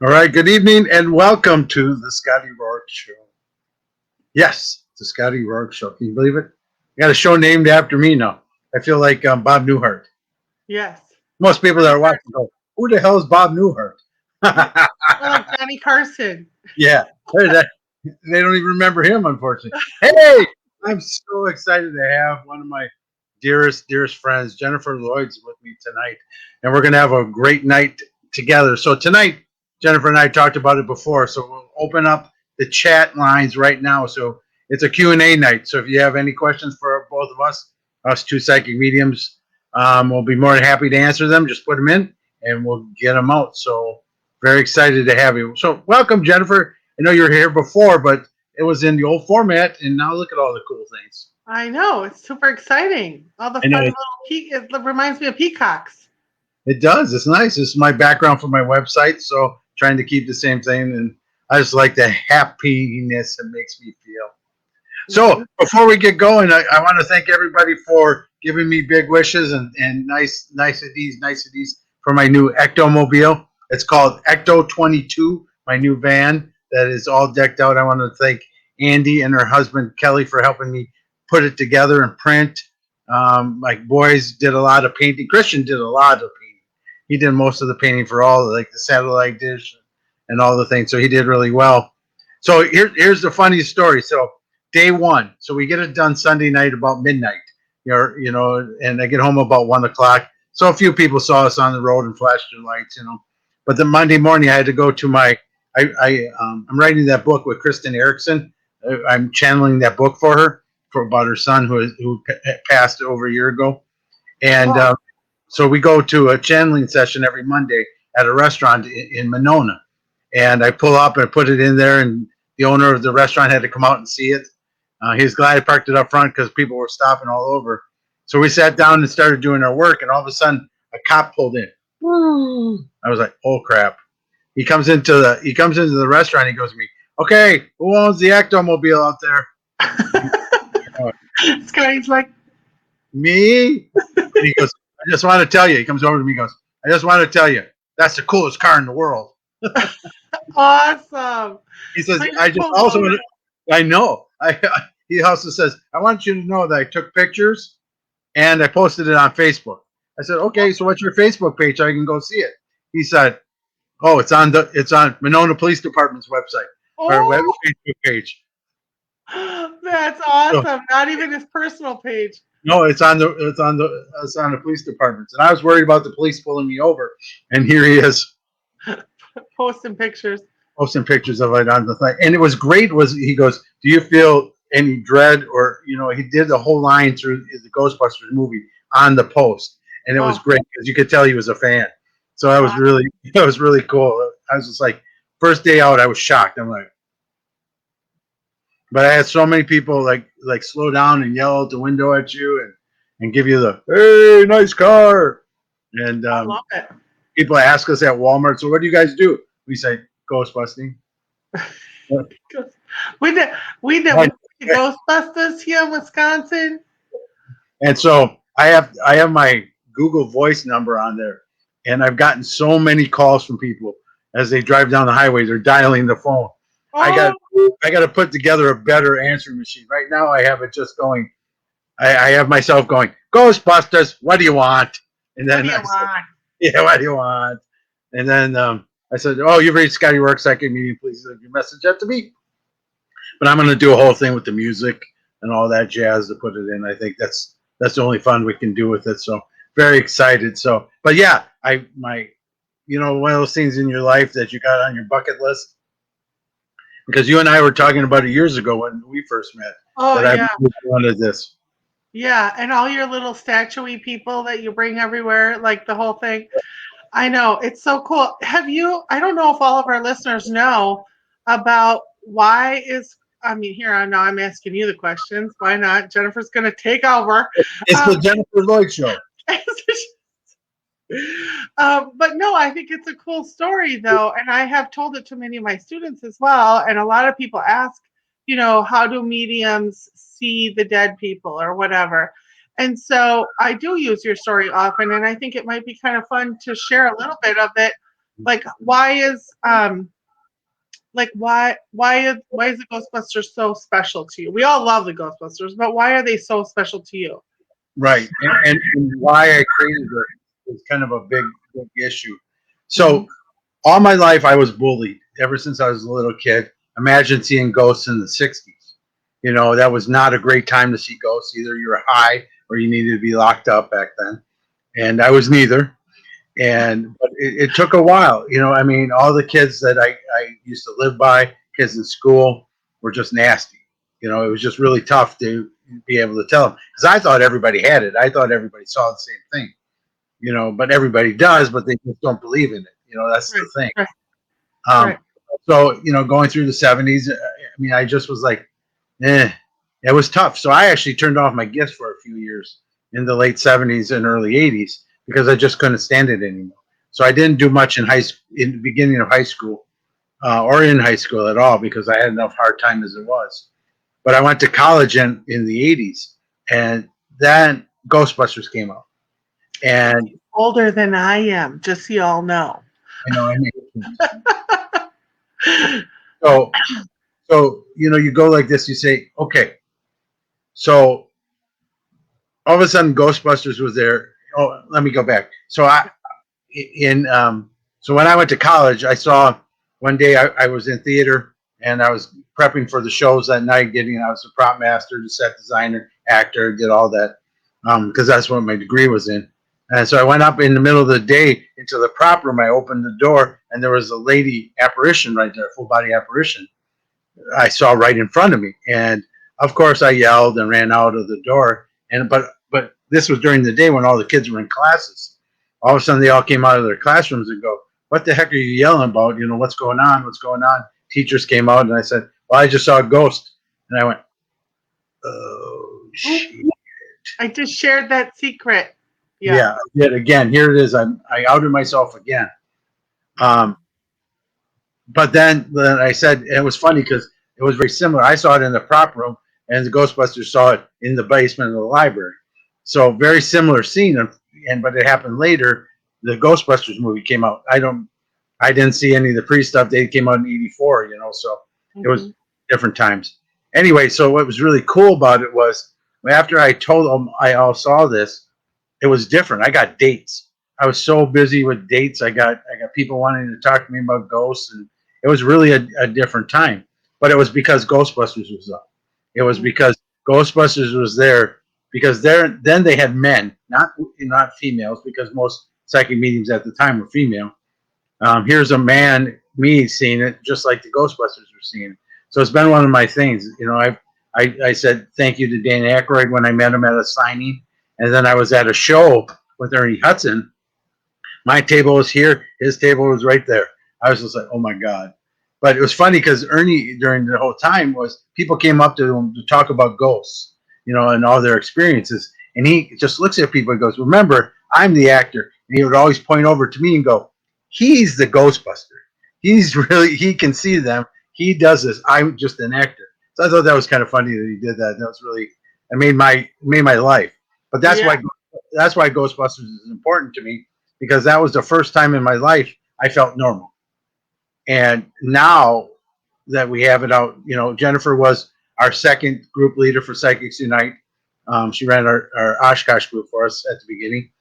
All right, good evening and welcome to the Scotty Rorek Show. Yes, the Scotty Rorek Show. Can you believe it? I got a show named after me now. I feel like Bob Newhart. Yes. Most people that are watching go, "Who the hell is Bob Newhart?" Yeah. Or like Johnny Carson. Yeah, they don't even remember him, unfortunately. Hey, I'm so excited to have one of my dearest friends, Jennifer Lloyd's, with me tonight, and we're going to have a great night together. So tonight, Jennifer and I talked about it before, so we'll open up the chat lines right now. So it's a Q&A night. So if you have any questions for both of us two psychic mediums, we'll be more than happy to answer them. Just put them in, and we'll get them out. So very excited to have you. So welcome, Jennifer. I know you were here before, but it was in the old format, and now look at all the cool things. I know. It's super exciting. All the I know fun little it reminds me of peacocks. it does. It's nice. It's my background for my website, so trying to keep the same thing, and I just like the happiness it makes me feel. So Mhm. before we get going, I want to thank everybody for giving me big wishes and niceties for my new Ectomobile. It's called Ecto 22, my new van that is all decked out. I want to thank Andy and her husband Kelly for helping me put it together and print. My boys did a lot of painting. Christian did a lot of painting. He did most of the painting for all like the satellite dish and all the things. So he did really well. So here's the funniest story. So day one. So we get it done Sunday night about midnight. And I get home about 1 o'clock. So a few people saw us on the road and flashed their lights. But the Monday morning, I had to go to I'm writing that book with Kristen Erickson. I'm channeling that book for her for about her son who passed over a year ago, and Oh, so we go to a channeling session every Monday at a restaurant in Monona, and I pull up and put it in there, and the owner of the restaurant had to come out and see it. He was glad I parked it up front because people were stopping all over. So we sat down and started doing our work, and all of a sudden, a cop pulled in. I was like, "Oh crap!" He comes into the restaurant. He goes to me, "Okay, who owns the Ectomobile out there?" Uh, this guy's like, Me? And he goes, "I just want to tell you." He comes over to me. He goes, "I just want to tell you that's the coolest car in the world." awesome. He So says, you're "I just also promoting. want to." I know. He also says, "I want you to know that I took pictures and I posted it on Facebook." I said, "Okay, so what's your Facebook page? So I can go see it." He said, "Oh, it's on Monona Police Department's website or web Oh, Facebook page." that's So awesome. Not even his personal page. no, it's on the police departments, and I was worried about the police pulling me over, and here he is Posting pictures. posting pictures of it on the thing. And it was great. Was he goes, "Do you feel any dread?" Or he did the whole line through the Ghostbusters movie on the post, and it was Oh, great because you could tell he was a fan. So I was really, it was really cool. I was just like, first day out, I was shocked. I'm like, but I had so many people like slow down and yell out the window at you and give you the "Hey, nice car," and I love it. people ask us at Walmart, "So what do you guys do?" We say ghost busting. We did. We did Ghostbusters here in Wisconsin. And so I have my Google Voice number on there, and I've gotten so many calls from people as they drive down the highway. They're dialing the phone. I got Oh, I got to put together a better answering machine. Right now, I have it just going. I have myself going, "Ghostbusters, what do you want?" And what do then you I said, want? "Yeah, what do you want?" And then I said, "Oh, you've reached Scotty Rorek second meeting. Please leave your message after me." But I'm going to do a whole thing with the music and all that jazz to put it in. I think that's the only fun we can do with it. So very excited. So, but yeah, one of those things in your life that you got on your bucket list because you and I were talking about it years ago when we first met Oh that I yeah, really wanted this. yeah, and all your little statuey people that you bring everywhere, like the whole thing. I know it's so cool. Have you? I don't know if all of our listeners know about why is. I mean, here I know I'm asking you the questions. Why not? Jennifer's going to take over. It's the Um, Jennifer Lloyd show. but no, I think it's a cool story though, and I have told it to many of my students as well. And a lot of people ask, how do mediums see the dead people or whatever? And so I do use your story often, and I think it might be kind of fun to share a little bit of it Like, why is why is the Ghostbusters so special to you? We all love the Ghostbusters, but why are they so special to you? Right. And why I created it is kind of a big issue. Mhm. So all my life I was bullied ever since I was a little kid. Imagine seeing ghosts in the 60s. You know, that was not a great time to see ghosts. Either you were high or you needed to be locked up back then. And I was neither. And but it took a while. You know, I mean, all the kids that I used to live by, kids in school, were just nasty. You know, it was just really tough to be able to tell them because I thought everybody had it. I thought everybody saw the same thing. You know, but everybody does, but they just don't believe in it. You know, that's Right, the thing. right, Um, right. so you know, going through the '70s, I mean, I just was like, eh, it was tough. So I actually turned off my gifts for a few years in the late '70s and early '80s because I just couldn't stand it anymore. So I didn't do much in in the beginning of high school or in high school at all because I had enough hard time as it was. But I went to college in the '80s, and then Ghostbusters came out, and Older than I am, just so you all know. I know I mean, so you know, you go like this, you say, okay, so all of a sudden Ghostbusters was there. Oh, let me go back. So I in so when I went to college, I saw one day I was in theater and I was prepping for the shows that night. I was a prop master, the set designer, actor, did all that because that's what my degree was in. And so I went up in the middle of the day into the prop room. I opened the door and there was a lady apparition right there, full body apparition. I saw right in front of me, and of course I yelled and ran out of the door. And but this was during the day when all the kids were in classes. All of a sudden, they all came out of their classrooms and go, "What the heck are you yelling about? You know what's going on? What's going on?" Teachers came out, and I said, "Well, I just saw a ghost." And I went, "Oh Oop, shit!" I just shared that secret. Yeah. Yeah, yet again, here it is. I outed myself again. Um, but then I said it was funny because it was very similar. I saw it in the prop room, and the Ghostbusters saw it in the basement of the library. So very similar scene, and but it happened later. The Ghostbusters movie came out. I didn't see any of the pre stuff. They came out in '84, you know, so it was Mhm. different times. Anyway, so what was really cool about it was after I told them I all saw this, it was different. I got dates. I was so busy with dates. I got people wanting to talk to me about ghosts, and it was really a different time. But it was because Ghostbusters was up. It was Mhm. because Ghostbusters was there because then they had men, not females, because most psychic mediums at the time were female. Here's a man, me seeing it, just like the Ghostbusters were seeing it. So it's been one of my things. You know, I said thank you to Dan Aykroyd when I met him at a signing, and then I was at a show with Ernie Hudson. My table was here, his table was right there. I was just like, oh my god. But it was funny because Ernie, during the whole time, was people came up to him to talk about ghosts, you know, and all their experiences, and he just looks at people and goes, "Remember, I'm the actor," and he would always point over to me and go, "He's the Ghostbuster. He's really he can see them. He does this. I'm just an actor." So I thought that was kind of funny that he did that. That was really it made my life. But Yeah. that's why Ghostbusters is important to me because that was the first time in my life I felt normal. And now that we have it out, you know, Jennifer was our second group leader for Psychics Unite. She ran our Oshkosh group for us at the beginning.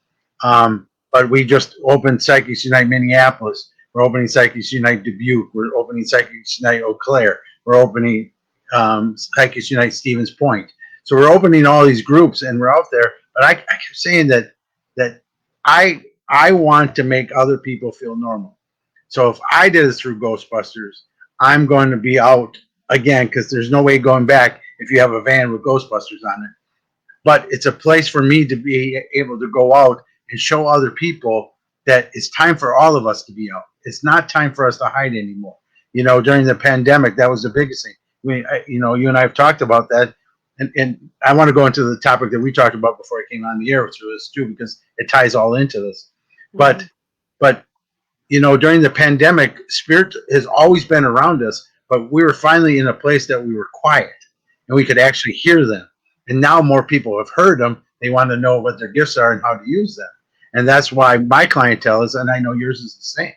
But we just opened Psychics Unite Minneapolis. We're opening Psychics Unite Dubuque. We're opening Psychics Unite Eau Claire. We're opening Psychics Unite Stevens Point. So we're opening all these groups and we're out there. But I kept saying that I want to make other people feel normal. So if I did it through Ghostbusters, I'm going to be out again because there's no way going back if you have a van with Ghostbusters on it. But it's a place for me to be able to go out and show other people that it's time for all of us to be out. It's not time for us to hide anymore. You know, during the pandemic, that was the biggest thing. You know, you and I have talked about that, and I want to go into the topic that we talked about before I came on the air through this too, because it ties all into this. But Mhm. but you know, during the pandemic, spirit has always been around us, but we were finally in a place that we were quiet and we could actually hear them. And now more people have heard them. They want to know what their gifts are and how to use them. And that's why my clientele is, and I know yours is the same.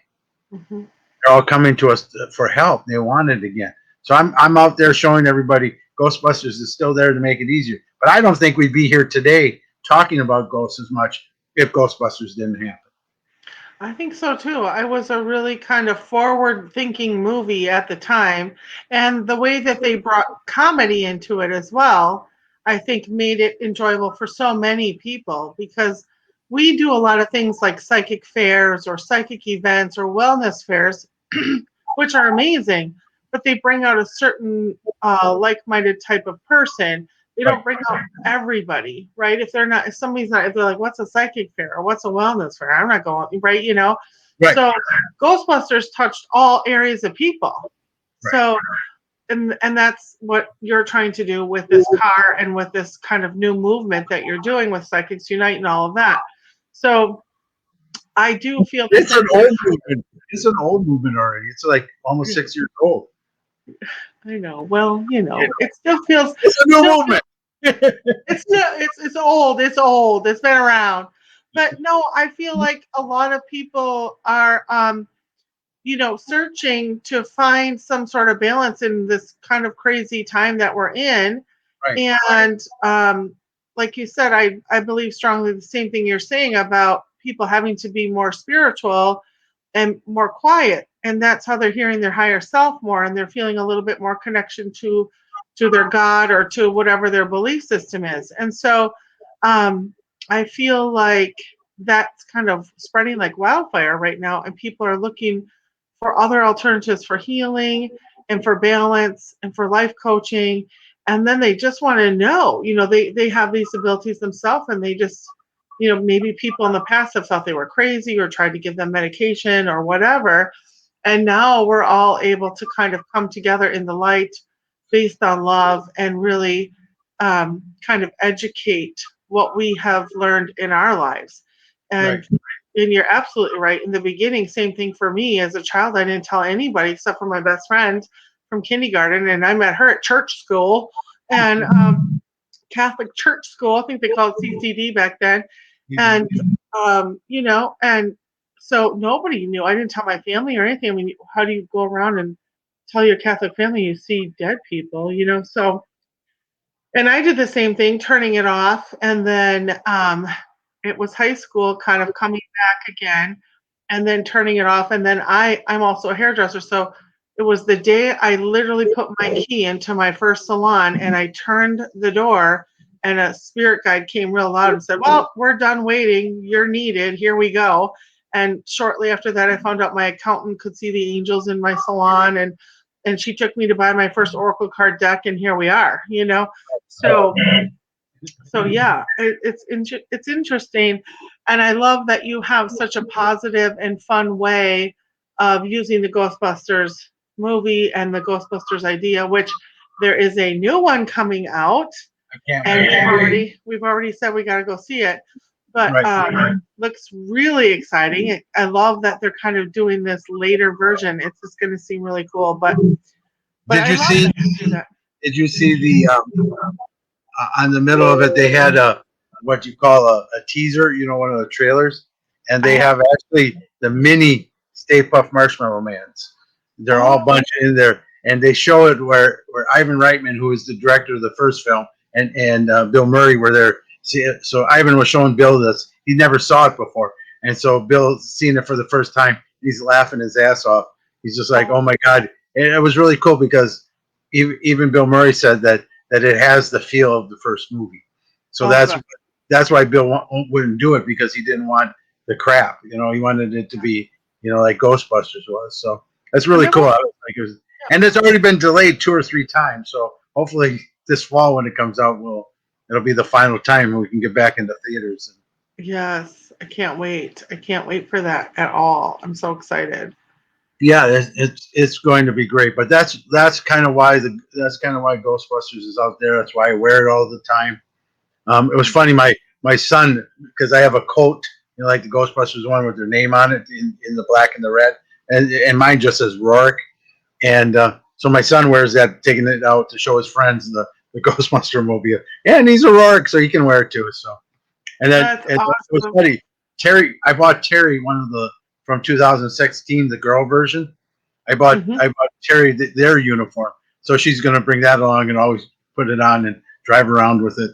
Hmm. They're all coming to us for help. They want it again. So I'm out there showing everybody Ghostbusters is still there to make it easier. But I don't think we'd be here today talking about ghosts as much if Ghostbusters didn't happen. I think so too. I was a really kind of forward thinking movie at the time. And the way that they brought comedy into it as well, I think made it enjoyable for so many people because we do a lot of things like psychic fairs or psychic events or wellness fairs, which are amazing, but they bring out a certain like minded type of person. They Right. don't bring out everybody, right? If they're not, if somebody's not, if they're like, what's a psychic fair or what's a wellness fair? I'm not going, right? You know? Right. So Ghostbusters touched all areas of people. Right. So, and that's what you're trying to do with this car and with this kind of new movement that you're doing with Psychics Unite and all of that. So I do feel the It's same. an old movement. It's an old movement already. It's like almost 6 years old. I know. Well, you know, it still feels. It's a new movement. It's no, it's old. It's old. It's been around. But no, I feel like a lot of people are searching to find some sort of balance in this kind of crazy time that we're in. Right. And like you said, I believe strongly the same thing you're saying about people having to be more spiritual and more quiet. And that's how they're hearing their higher self more and they're feeling a little bit more connection to their God or to whatever their belief system is. And so I feel like that's kind of spreading like wildfire right now, and people are looking for other alternatives for healing and for balance and for life coaching. And then they just want to know, they have these abilities themselves and they just, maybe people in the past have thought they were crazy or tried to give them medication or whatever. And now we're all able to kind of come together in the light based on love and really kind of educate what we have learned in our lives. Right. And you're absolutely right. In the beginning, same thing for me as a child. I didn't tell anybody except for my best friend from kindergarten, and I met her at church school and Catholic church school. I think they called it CCD back then, and and so nobody knew. I didn't tell my family or anything. I mean, how do you go around and tell your Catholic family you see dead people? So. And I did the same thing, turning it off, and then it was high school kind of coming back again and then turning it off. And then I'm also a hairdresser. So it was the day I literally put my key into my first salon and I turned the door and a spirit guide came real loud and said, well, we're done waiting. You're needed. Here we go. And shortly after that, I found out my accountant could see the angels in my salon and she took me to buy my first Oracle card deck and here we are, So yeah, it's interesting, and I love that you have such a positive and fun way of using the Ghostbusters movie and the Ghostbusters idea, which there is a new one coming out, I can't and wait. we've already said we got to go see it, but Right. looks really exciting. I love that they're kind of doing this later version. It's just going to seem really cool, but Did I you love see? that you do that. Did you see the on the middle of it? They had a what you call a teaser. One of the trailers, and I they have, have actually the mini Stay Puft Marshmallow Mans. They're all oh, bunched in there, and they show it where Ivan Reitman, who is the director of the first film, and Bill Murray were there. So Ivan was showing Bill this. He never saw it before, and so Bill's seen it for the first time. He's laughing his ass off. He's just like, "Oh my god!" And it was really cool because even Bill Murray said that it has the feel of the first movie. So oh, good. that's why Bill wouldn't do it, because he didn't want the crap. He wanted it to be like Ghostbusters was. So that's And really it cool. was, I was like, and it's already been delayed 2 or 3 times. So hopefully this fall when it comes out, it'll be the final time and we can get back into theaters. yes, I can't wait. I can't wait for that at all. I'm so excited. Yeah, it's going to be great. But that's kind of why Ghostbusters is out there. That's why I wear it all the time. It was funny. My son, because I have a coat, like the Ghostbusters one with their name on it in the black and the red, and mine just says Rorek. And so my son wears that, taking it out to show his friends the Ghostbuster mobile. Yeah, and he's a Rorek, so he can wear it too. So, and then That's and it was awesome. funny. I bought Terry one of the from 2016, the girl version. Mhm. I bought Terry their uniform, so she's going to bring that along and always put it on and drive around with it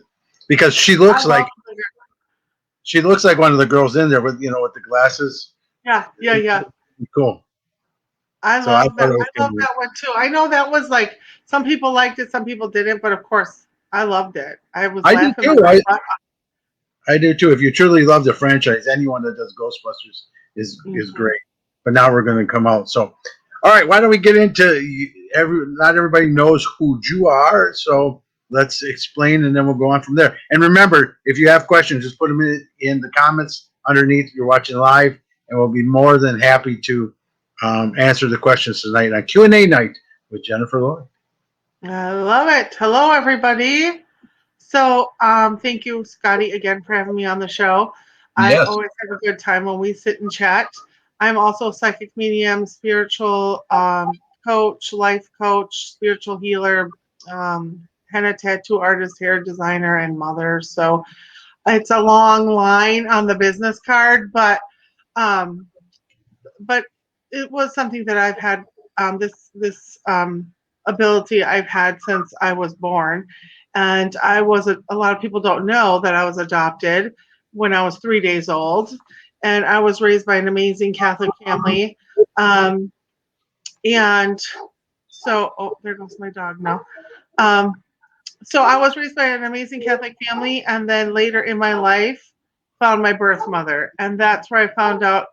because I love the she looks like one of the girls in there with with the glasses. yeah, yeah, yeah. Cool. I So I love thought that. it was I going love to be. that one too. I know that was like some people liked it, some people didn't, but of course, I loved it. I was I do laughing my too. butt I do too. If you truly love the franchise, anyone that does Ghostbusters is off. great. But now we're going to come out. So, all right, why don't we get into not everybody knows who you are, so let's explain and then we'll go on from there. And remember, if you have questions, just put them in the comments underneath. If you're watching live, and we'll be more than happy to answer the questions tonight on Q&A night with Jennifer Lloyd. I love it. Hello, everybody. So, thank you, Scotty, again for having me on the show. I Yes. always have a good time when we sit and chat. I'm also a psychic medium, spiritual coach, life coach, spiritual healer, henna tattoo artist, hair designer, and mother. So it's a long line on the business card, um, but it was something that I've had this ability I've had since I was born, and I was a lot of people don't know that I was adopted when I was 3 days old, and I was raised by an amazing Catholic family, um, and so oh there goes my dog now. Um, so I was raised by an amazing Catholic family, and then later in my life, found my birth mother, and that's where I found out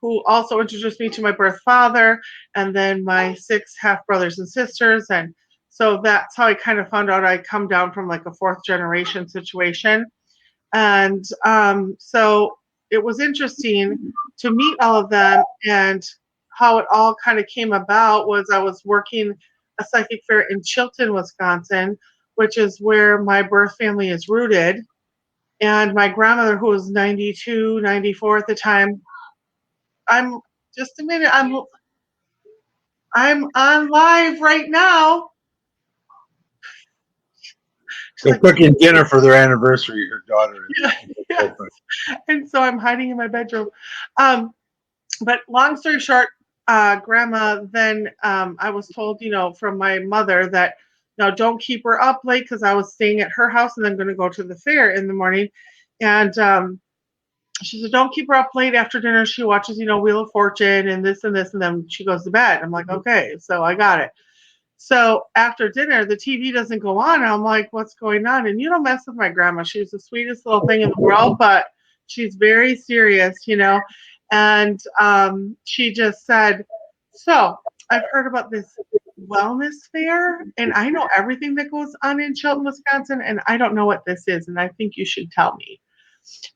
who also introduced me to my birth father, and then my 6 half brothers and sisters, and so that's how I kind of found out I come down from like a fourth generation situation, and so it was interesting to meet all of them, and how it all kind of came about was I was working a psychic fair in Chilton, Wisconsin, which is where my birth family is rooted. And my grandmother, who was 92, 94 at the time, I'm just a minute, I'm on live right now. She's They're like, cooking dinner for their anniversary, her daughter yeah, yes. is. And so I'm hiding in my bedroom. Um, but long story short, grandma, then I was told, from my mother that no, don't keep her up late because I was staying at her house and then going to go to the fair in the morning. And she said, don't keep her up late after dinner. She watches, Wheel of Fortune and this and this, and then she goes to bed. I'm like, okay, so I got it. So after dinner, the TV doesn't go on. I'm like, what's going on? And you don't mess with my grandma. She's the sweetest little thing in the world, but she's very serious. And she just said, so I've heard about this wellness fair, and I know everything that goes on in Chilton, Wisconsin, and I don't know what this is, and I think you should tell me.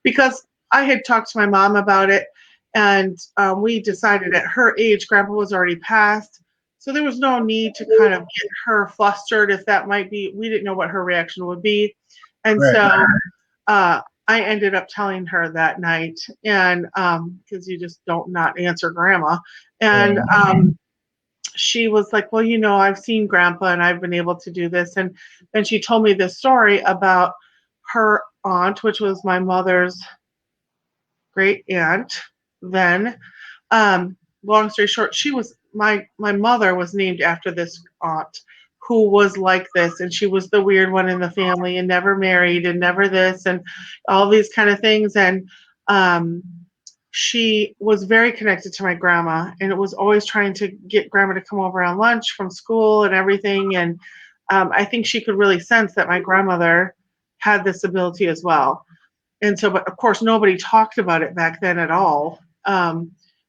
Because I had talked to my mom about it, and we decided at her age, Grandpa was already passed, so there was no need to kind of get her flustered if that might be. We didn't know what her reaction would be, and Right. so I ended up telling her that night, and because you just don't not answer Grandma, and she was like, well, I've seen Grandpa and I've been able to do this, and then she told me this story about her aunt, which was my mother's great aunt then. Long story short, she was my mother was named after this aunt who was like this, and she was the weird one in the family and never married and never this and all these kind of things. And she was very connected to my grandma, and it was always trying to get grandma to come over on lunch from school and everything. And I think she could really sense that my grandmother had this ability as well. And so, but of course, nobody talked about it back then at all.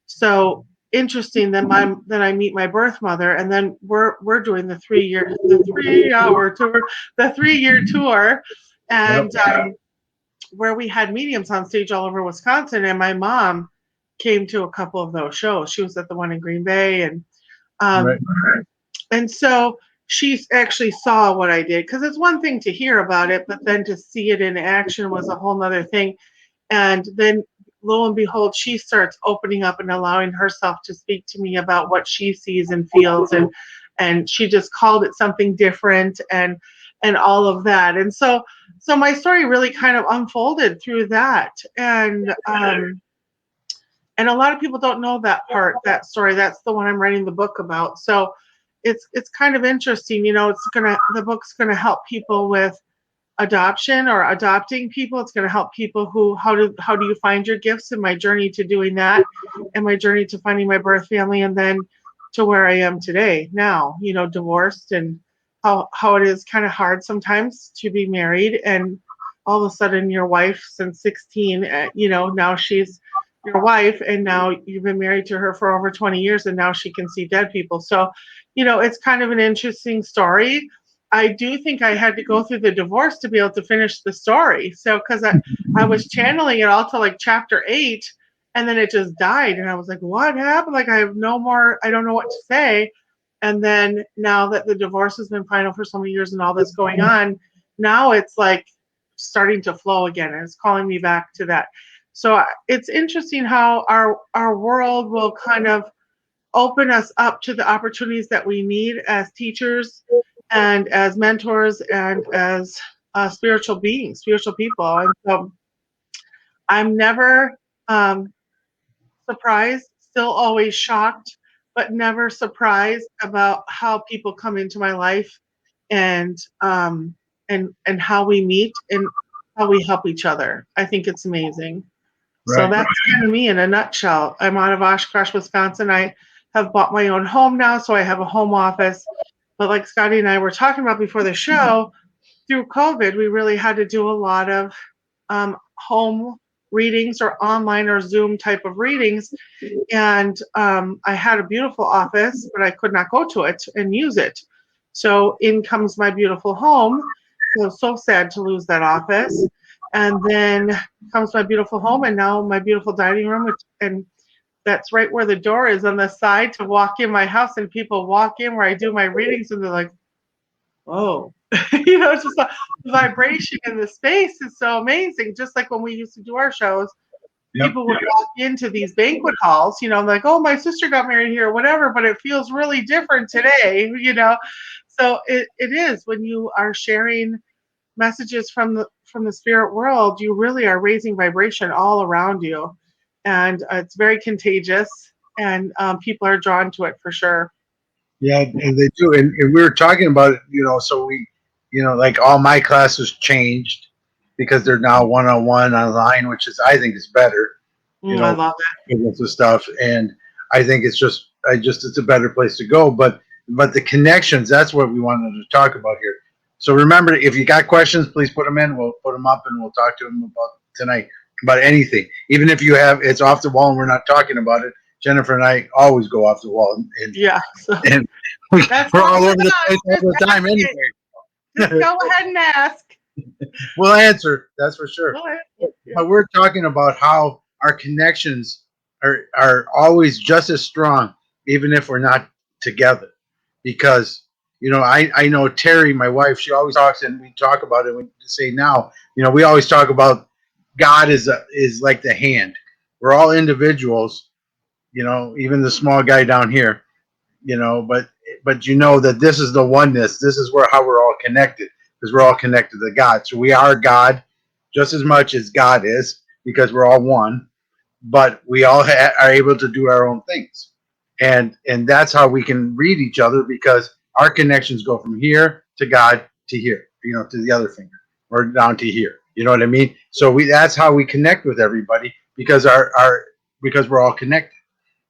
So interesting. Then I meet my birth mother, and then we're doing the 3-hour tour, the 3-year tour, Yep. and where we had mediums on stage all over Wisconsin. And my mom came to a couple of those shows. She was at the one in Green Bay, and Right. um, and so she actually saw what I did, because it's one thing to hear about it, but then to see it in action was a whole nother thing. And then lo and behold, she starts opening up and allowing herself to speak to me about what she sees and feels, and she just called it something different, and all of that. And so my story really kind of unfolded through that. And a lot of people don't know that part, that story. That's the one I'm writing the book about. So it's kind of interesting. The book's gonna help people with adoption or adopting people. It's gonna help people who how do you find your gifts, and my journey to doing that, and my journey to finding my birth family, and then to where I am today now, divorced, and how it is kind of hard sometimes to be married, and all of a sudden your wife since 16, now she's your wife, and now you've been married to her for over 20 years, and now she can see dead people. So, it's kind of an interesting story. I do think I had to go through the divorce to be able to finish the story. So, because I was channeling it all to like chapter 8, and then it just died. And I was like, what happened? Like, I have no more, I don't know what to say. And then now that the divorce has been final for so many years and all this going on, now it's like starting to flow again, and it's calling me back to that. So it's interesting how our world will kind of open us up to the opportunities that we need as teachers and as mentors and as spiritual beings, spiritual people. And so I'm never surprised, still always shocked, but never surprised about how people come into my life, and and how we meet and how we help each other. I think it's amazing. So Right. that's kind of me in a nutshell. I'm out of Oshkosh, Wisconsin. I have bought my own home now, so I have a home office. But like Scotty and I were talking about before the show, through COVID, we really had to do a lot of home readings or online or Zoom type of readings. And I had a beautiful office, but I could not go to it and use it. So in comes my beautiful home. It was so sad to lose that office. And then comes my beautiful home, and now my beautiful dining room, and that's right where the door is on the side to walk in my house. And people walk in where I do my readings, and they're like, "Oh," it's just the vibration in the space is so amazing. Just like when we used to do our shows, Yep. people would walk into these banquet halls, like, "Oh, my sister got married here," or whatever, but it feels really different today. So it is when you are sharing messages from the spirit world, you really are raising vibration all around you, and it's very contagious, and people are drawn to it for sure. Yeah, and they do. And we were talking about it, so we, like all my classes changed because they're now one-on-one online, which is, I think is better, I love with the stuff. And I think it's a better place to go. But the connections, that's what we wanted to talk about here. So remember, if you got questions, please put them in. We'll put them up and we'll talk to them about tonight, about anything. Even if it's off the wall and we're not talking about it, Jennifer and I always go off the wall, and it. Yeah. and we're all over the place all the time anyway. Just go ahead and ask. We'll answer, that's for sure. Yeah. But we're talking about how our connections are always just as strong, even if we're not together. Because I know Terry, my wife, she always talks, and we talk about it. We say now, we always talk about God is like the hand. We're all individuals, even the small guy down here, but that this is the oneness. This is how we're all connected, because we're all connected to God. So we are God just as much as God is, because we're all one. But we all are able to do our own things, and that's how we can read each other, because our connections go from here to God to here, to the other finger, or down to here. You know what I mean? So that's how we connect with everybody, because because we're all connected.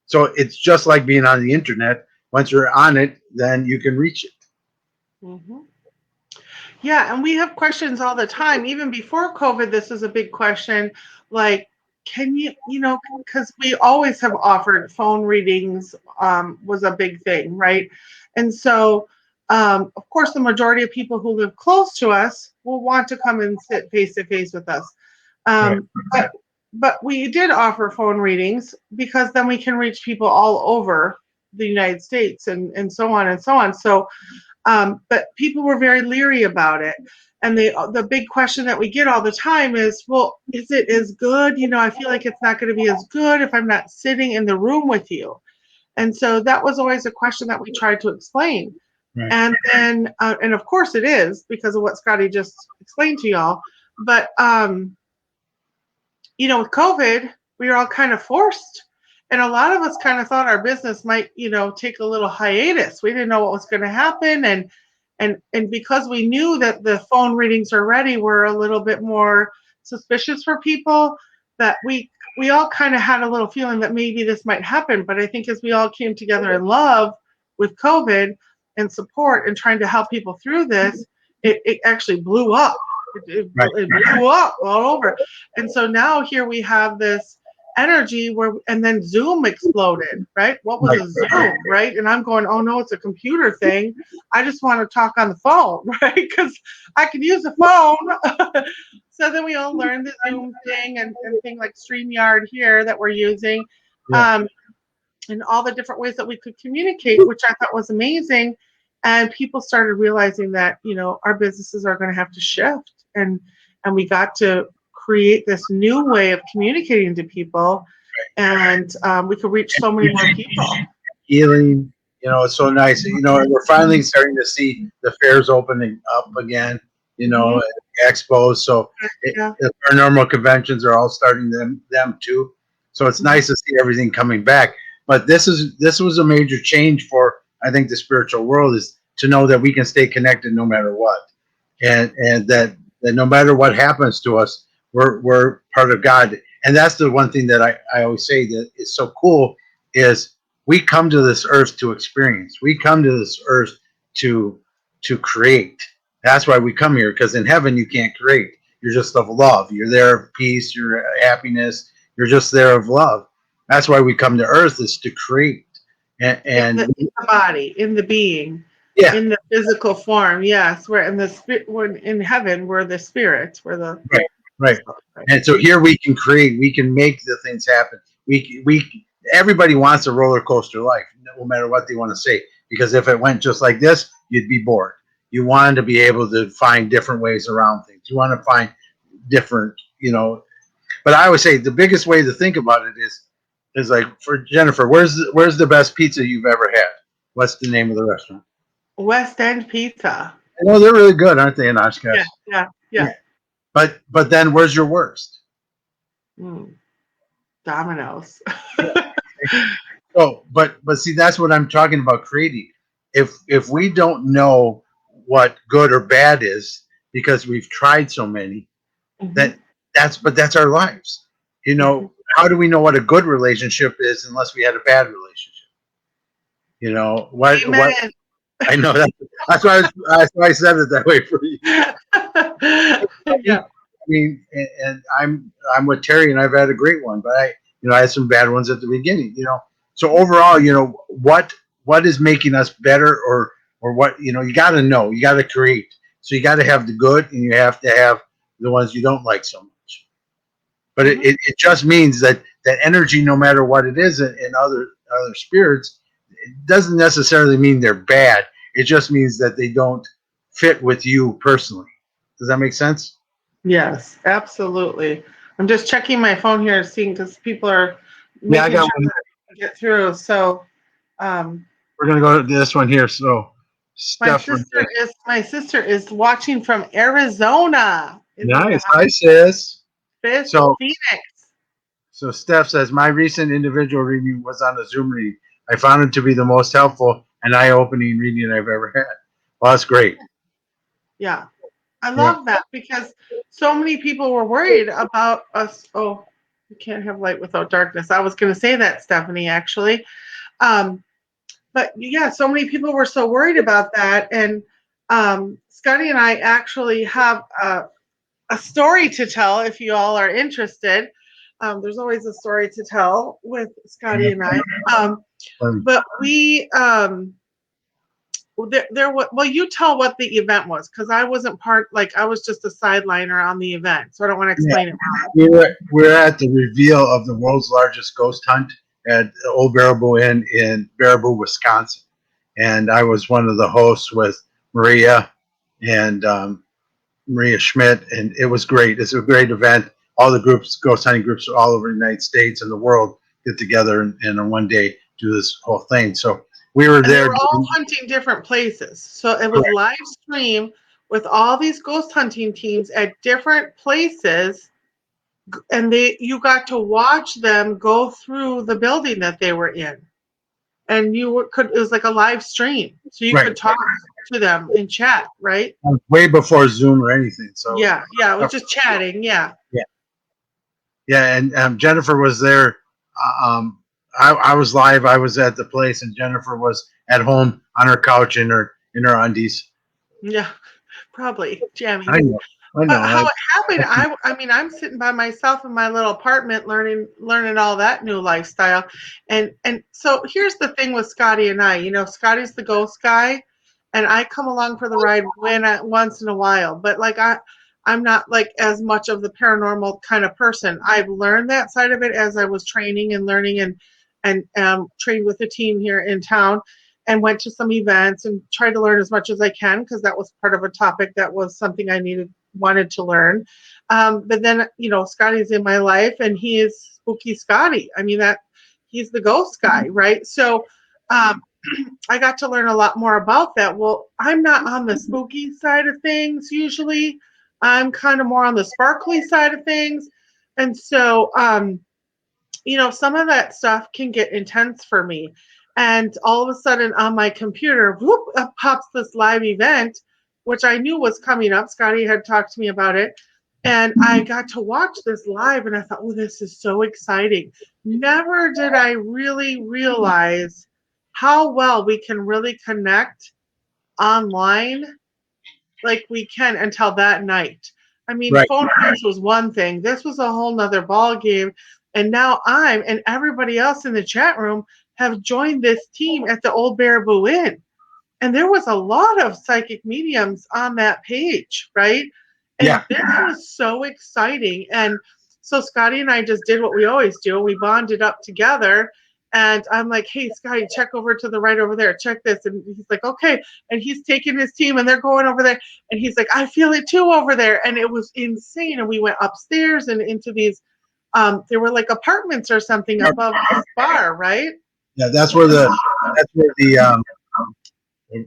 So it's just like being on the internet. Once you're on it, then you can reach it. Mm-hmm. Yeah, and we have questions all the time. Even before COVID, this is a big question. Like, can because we always have offered phone readings, was a big thing, right? And so, of course, the majority of people who live close to us will want to come and sit face to face with us. Right. But we did offer phone readings because then we can reach people all over the United States, and so on and so on. So, but people were very leery about it. And the big question that we get all the time is, well, is it as good? I feel like it's not going to be as good if I'm not sitting in the room with you. And so that was always a question that we tried to explain. Right. And then, and of course it is, because of what Scotty just explained to y'all. But, with COVID, we were all kind of forced And a lot of us kind of thought our business might, take a little hiatus. We didn't know what was going to happen, and because we knew that the phone readings already were a little bit more suspicious for people, that we all kind of had a little feeling that maybe this might happen. But I think as we all came together in love with COVID and support and trying to help people through this, it actually blew up. Right. It blew up all over. And so now here we have this energy and then Zoom exploded, right? What was Right. a Zoom, right? And I'm going, oh no, it's a computer thing. I just want to talk on the phone, right? Because I can use the phone. So then we all learned the Zoom thing and thing like StreamYard here that we're using. Yeah. And all the different ways that we could communicate, which I thought was amazing. And people started realizing that, our businesses are going to have to shift. And we got to create this new way of communicating to people. And we could reach so many more people. Healing, it's so nice. We're finally starting to see the fairs opening up again, expos. So Yeah. our normal conventions are all starting them too. So it's nice to see everything coming back. But this was a major change for, I think, the spiritual world, is to know that we can stay connected no matter what, and that no matter what happens to us, we're part of God. And that's the one thing that I always say that is so cool is we come to this earth to experience. We come to this earth to create. That's why we come here, because in heaven you can't create. You're just of love. You're there of peace. You're happiness. You're just there of love. That's why we come to earth, is to create. And in the body, in the being, yeah, in the physical form. Yes, we're in the spirit. We're in heaven. We're the spirits. We're the right. And so here we can create. We can make the things happen. Everybody wants a roller coaster life, no matter what they want to say. Because if it went just like this, you'd be bored. You want to be able to find different ways around things. You want to find different, But I always say the biggest way to think about it is like, for Jennifer, where's the best pizza you've ever had? What's the name of the restaurant? West End Pizza. I know they're really good, aren't they, in Oshkosh? Yeah. But then where's your worst? Domino's. Oh, but see, that's what I'm talking about, creating. If we don't know what good or bad is because we've tried so many, that's our lives. How do we know what a good relationship is unless we had a bad relationship? What I know that's why I said it that way for you. Yeah. I mean, and I'm with Terry, and I've had a great one, but I had some bad ones at the beginning. So overall, what is making us better, or what, you got to know, you got to create. So you got to have the good, and you have to have the ones you don't like so much. But it just means that energy, no matter what it is, in other spirits, it doesn't necessarily mean they're bad. It just means that they don't fit with you personally. Does that make sense? Yes, absolutely. I'm just checking my phone here, seeing, because people are Yeah, I making got sure one. that I can get through. So, We're gonna go to this one here. So, my Steph, sister is watching from Arizona. nice, hi sis. So, Phoenix. Steph says my recent individual reading was on a Zoom reading. I found it to be the most helpful and eye-opening reading I've ever had. Well, that's great. Yeah, I love that, because so many people were worried about us. Oh, you can't have light without darkness. I was going to say that, Stephanie, actually. But yeah, so many people were so worried about that. And Scotty and I actually have a story to tell if you all are interested. There's always a story to tell with Scotty and I. But we, well, you tell what the event was, because I wasn't I was just a sideliner on the event. So I don't want to explain it. We're at the reveal of the world's largest ghost hunt at Old Baraboo Inn in Baraboo, Wisconsin. And I was one of the hosts with Maria and Maria Schmidt, and it was great. It's a great event. All the ghost hunting groups all over the United States and the world get together and in one day do this whole thing. So we were there. They were all hunting different places. So it was live stream with all these ghost hunting teams at different places and you got to watch them go through the building that they were in, and it was like a live stream, so you Right. could talk to them in chat, right? Way before Zoom or anything. So Yeah, yeah, it was just chatting. Yeah. yeah, yeah, and Jennifer was there. I was live. I was at the place, and Jennifer was at home on her couch in her undies. Yeah, probably I jamming. know. I But know. how it happened, I mean, I'm sitting by myself in my little apartment learning all that new lifestyle. And so here's the thing with Scotty and I. Scotty's the ghost guy, and I come along for the ride once in a while. But like I'm not like as much of the paranormal kind of person. I've learned that side of it as I was training and learning and trained with a team here in town and went to some events and tried to learn as much as I can because that was part of a topic that was something I wanted to learn. But then, Scotty's in my life and he is spooky Scotty. I mean, he's the ghost guy, right? So I got to learn a lot more about that. Well, I'm not on the spooky side of things usually. I'm kind of more on the sparkly side of things. And so, some of that stuff can get intense for me. And all of a sudden on my computer, whoop, up pops this live event, which I knew was coming up. Scotty had talked to me about it. And I got to watch this live and I thought, oh, this is so exciting. Never did I really realize how well we can really connect online like we can until that night. I mean, Right. phone games was one thing. This was a whole nother ball game. And now I'm and everybody else in the chat room have joined this team at the Old Baraboo Inn. And there was a lot of psychic mediums on that page, right? And Yeah. this was so exciting. And so Scotty and I just did what we always do. We bonded up together. And I'm like, hey, Scotty, check over to the right over there. Check this. And he's like, okay. And he's taking his team and they're going over there. And he's like, I feel it too over there. And it was insane. And we went upstairs and into these, there were like apartments or something above this bar, right? Yeah, that's where the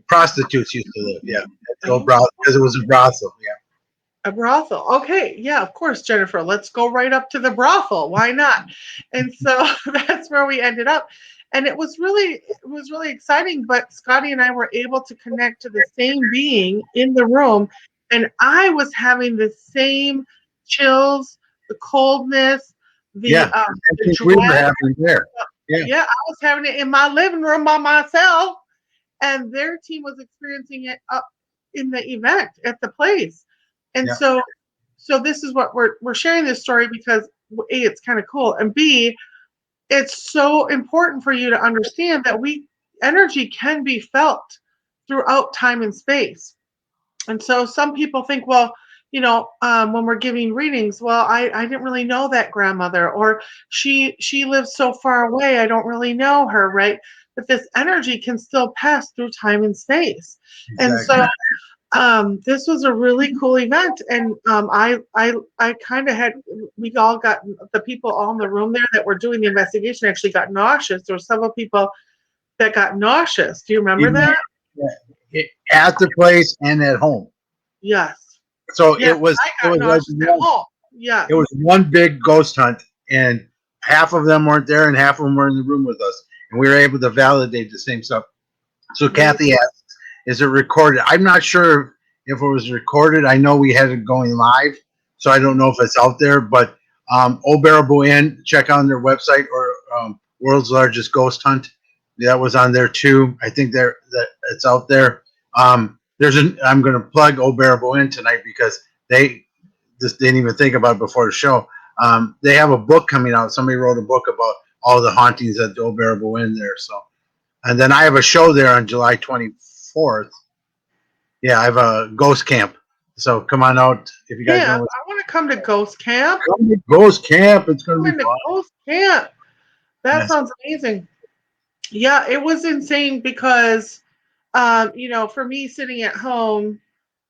prostitutes used to live. Yeah, because it was a brothel. Yeah. A brothel. Okay, yeah, of course, Jennifer. Let's go right up to the brothel. Why not? And so that's where we ended up. And it was really exciting. But Scotty and I were able to connect to the same being in the room, and I was having the same chills, the coldness, Yeah, the we were dread. having there. Yeah, Yeah, I was having it in my living room by myself, and their team was experiencing it up in the event at the place. And yeah, so this is what we're sharing this story because A, it's kind of cool, and B, it's so important for you to understand that energy can be felt throughout time and space. And so some people think, well, when we're giving readings, well, I didn't really know that grandmother, or she lives so far away, I don't really know her, right? But this energy can still pass through time and space. And exactly. so this was a really cool event, and I kind of had we all got the people all in the room there that were doing the investigation actually got nauseous. There were several people that got nauseous. Do you remember that? Yeah. At the place and at home. Yes. So Yes, it I got was like nauseous at home. Yes. it was one big ghost hunt, and half of them weren't there, and half of them were in the room with us, and we were able to validate the same stuff. So Kathy asks, "Is it recorded?" I'm not sure if it was recorded. I know we had it going live, so I don't know if it's out there. But Old Baraboo Inn, check on their website, or World's Largest Ghost Hunt. That was on there too. I think that it's out there. I'm going to plug Old Baraboo Inn tonight because they just didn't even think about it before the show. They have a book coming out. Somebody wrote a book about all the hauntings at the Old Baraboo Inn there. So, and then I have a show there on July 24th. Yeah, I have a ghost camp. So come on out if you guys Yeah, know. I want to come to Ghost Camp. Come to ghost camp. It's going Come to be into fun. Ghost Camp. That Yes. sounds amazing. Yeah, it was insane because, for me sitting at home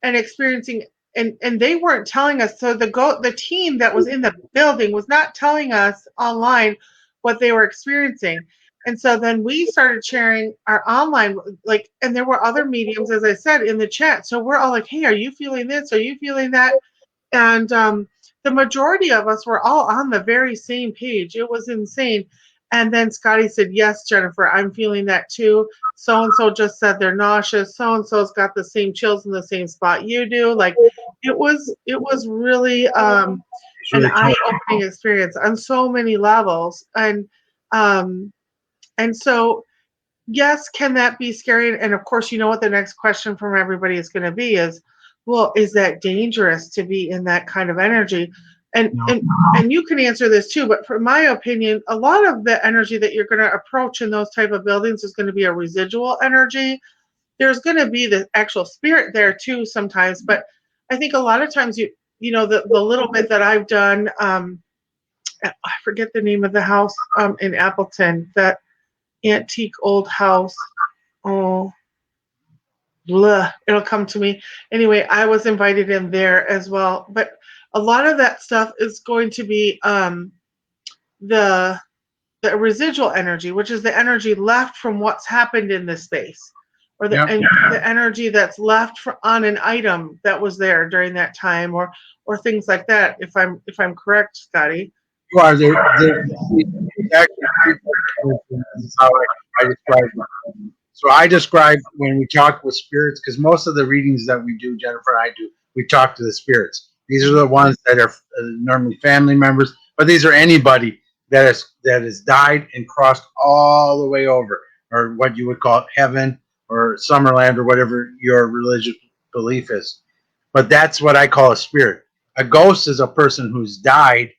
and experiencing, and they weren't telling us. So the team that was in the building was not telling us online what they were experiencing. And so then we started sharing our online, like, and there were other mediums, as I said, in the chat. So we're all like, hey, are you feeling this? Are you feeling that? And the majority of us were all on the very same page. It was insane. And then Scotty said, "Yes, Jennifer, I'm feeling that too. So and so just said they're nauseous. So and so's got the same chills in the same spot you do." Like it was really It's an really cool. eye-opening experience on so many levels. Um and so yes, can that be scary? And of course, you know what the next question from everybody is going to be is, well, is that dangerous to be in that kind of energy? And No. and and you can answer this too, but from my opinion, a lot of the energy that you're going to approach in those type of buildings is going to be a residual energy. There's going to be the actual spirit there too sometimes, but I think a lot of times the little bit that I've done, I forget the name of the house in Appleton, that antique old house. Oh, blah, it'll come to me. Anyway, I was invited in there as well. But a lot of that stuff is going to be the the residual energy, which is the energy left from what's happened in this space, or Yep. the energy that's left on an item that was there during that time, or things like that. If I'm correct, Scotty. You are there's actually three parts. This is how I describe it. So I describe when we talk with spirits, because most of the readings that we do, Jennifer and I do, we talk to the spirits. These are the ones that are normally family members, but these are anybody that has died and crossed all the way over, or what you would call heaven or Summerland or whatever your religious belief is. But that's what I call a spirit. A ghost is a person who's died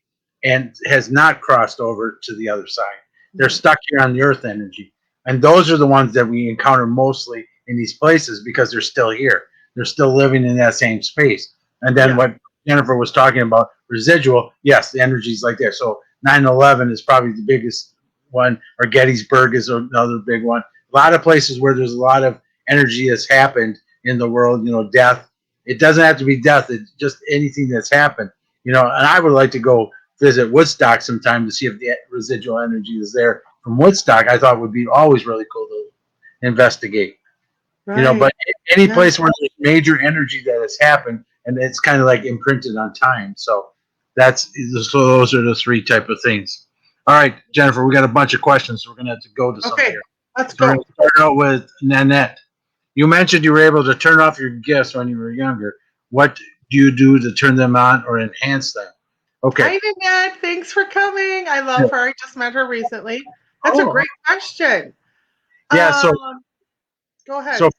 and has not crossed over to the other side. They're stuck here on the earth energy. And those are the ones that we encounter mostly in these places because they're still here. They're still living in that same space. And then Yeah. what Jennifer was talking about, residual, yes, the energy's like there. So 9/11 is probably the biggest one, or Gettysburg is another big one. A lot of places where there's a lot of energy has happened in the world, death. It doesn't have to be death, it's just anything that's happened. And I would like to go visit Woodstock sometime to see if the residual energy is there from Woodstock. I thought would be always really cool to investigate. Right. But any Yeah. place where there's major energy that has happened and it's kind of like imprinted on time. So those are the three type of things. All right, Jennifer, we got a bunch of questions. So we're gonna have to go to some Okay. here. Let's So we're go. gonna start out with Nanette. You mentioned you were able to turn off your gifts when you were younger. What do you do to turn them on or enhance them? Okay. Hi, Nanette. Thanks for coming. I love her. I just met her recently. That's a Oh, great question. yeah. So Um, Go So ahead.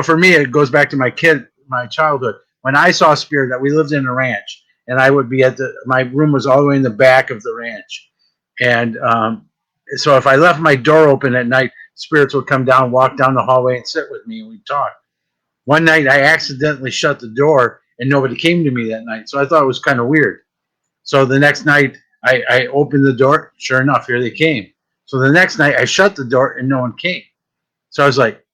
for me, it goes back to my childhood. When I saw spirit, that we lived in a ranch, and I would be my room was all the way in the back of the ranch, and so if I left my door open at night, spirits would come down, walk down the hallway, and sit with me, and we'd talk. One night, I accidentally shut the door, and nobody came to me that night, so I thought it was kind of weird. So the next night, I opened the door. Sure enough, here they came. So the next night, I shut the door, and no one came. So I was like,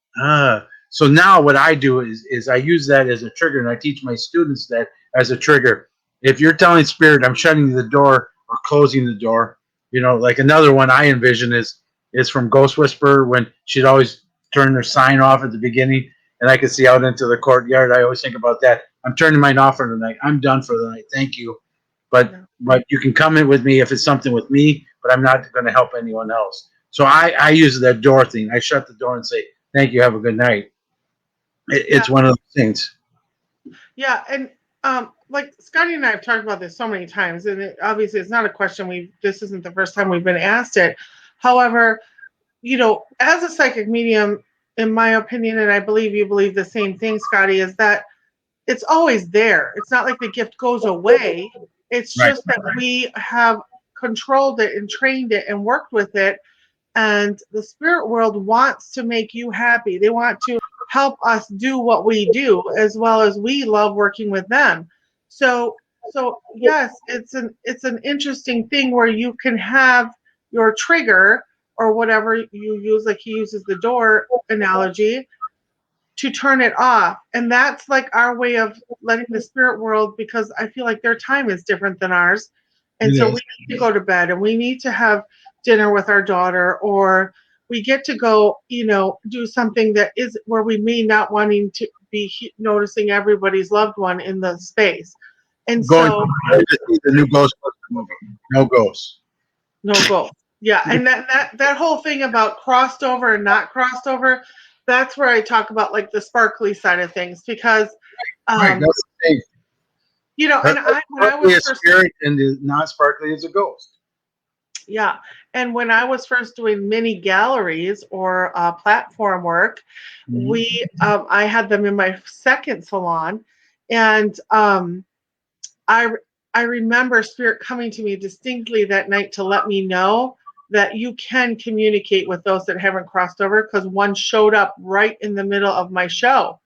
So now what I do is I use that as a trigger, and I teach my students that as a trigger. If you're telling spirit, I'm shutting the door or closing the door, like another one I envision is from Ghost Whisperer when she'd always turn her sign off at the beginning, and I could see out into the courtyard. I always think about that. I'm turning mine off for the night. I'm done for the night. Thank you. But Yeah. but you can come in with me if it's something with me, but I'm not going to help anyone else. So I use that door thing. I shut the door and say, "Thank you. Have a good night." Yeah. It's one of those things. Yeah. And like Scotty and I have talked about this so many times, and obviously it's not a question this isn't the first time we've been asked it. However, as a psychic medium, in my opinion, and I believe you believe the same thing, Scotty, is that it's always there. It's not like the gift goes away. It's Right. just that we have controlled it and trained it and worked with it. And the spirit world wants to make you happy. They want to help us do what we do, as well as we love working with them. So yes, it's an interesting thing where you can have your trigger or whatever you use, like he uses the door analogy, to turn it off. And that's like our way of letting the spirit world, because I feel like their time is different than ours. And It so is. we need to go to bed and we need to have dinner with our daughter, or we get to go, do something that is where we may not wanting to be noticing everybody's loved one in the space. And Going so to see the new Ghostbusters movie. No ghosts. no goal. Yeah, and that whole thing about crossed over and not crossed over, that's where I talk about like the sparkly side of things because Right. That's the thing. and when I Sparkly was is first spirit, and the not sparkly is a ghost. yeah, and when I was first doing mini galleries or platform work, Mm-hmm. I had them in my second salon, and I I remember spirit coming to me distinctly that night to let me know that you can communicate with those that haven't crossed over because one showed up right in the middle of my show.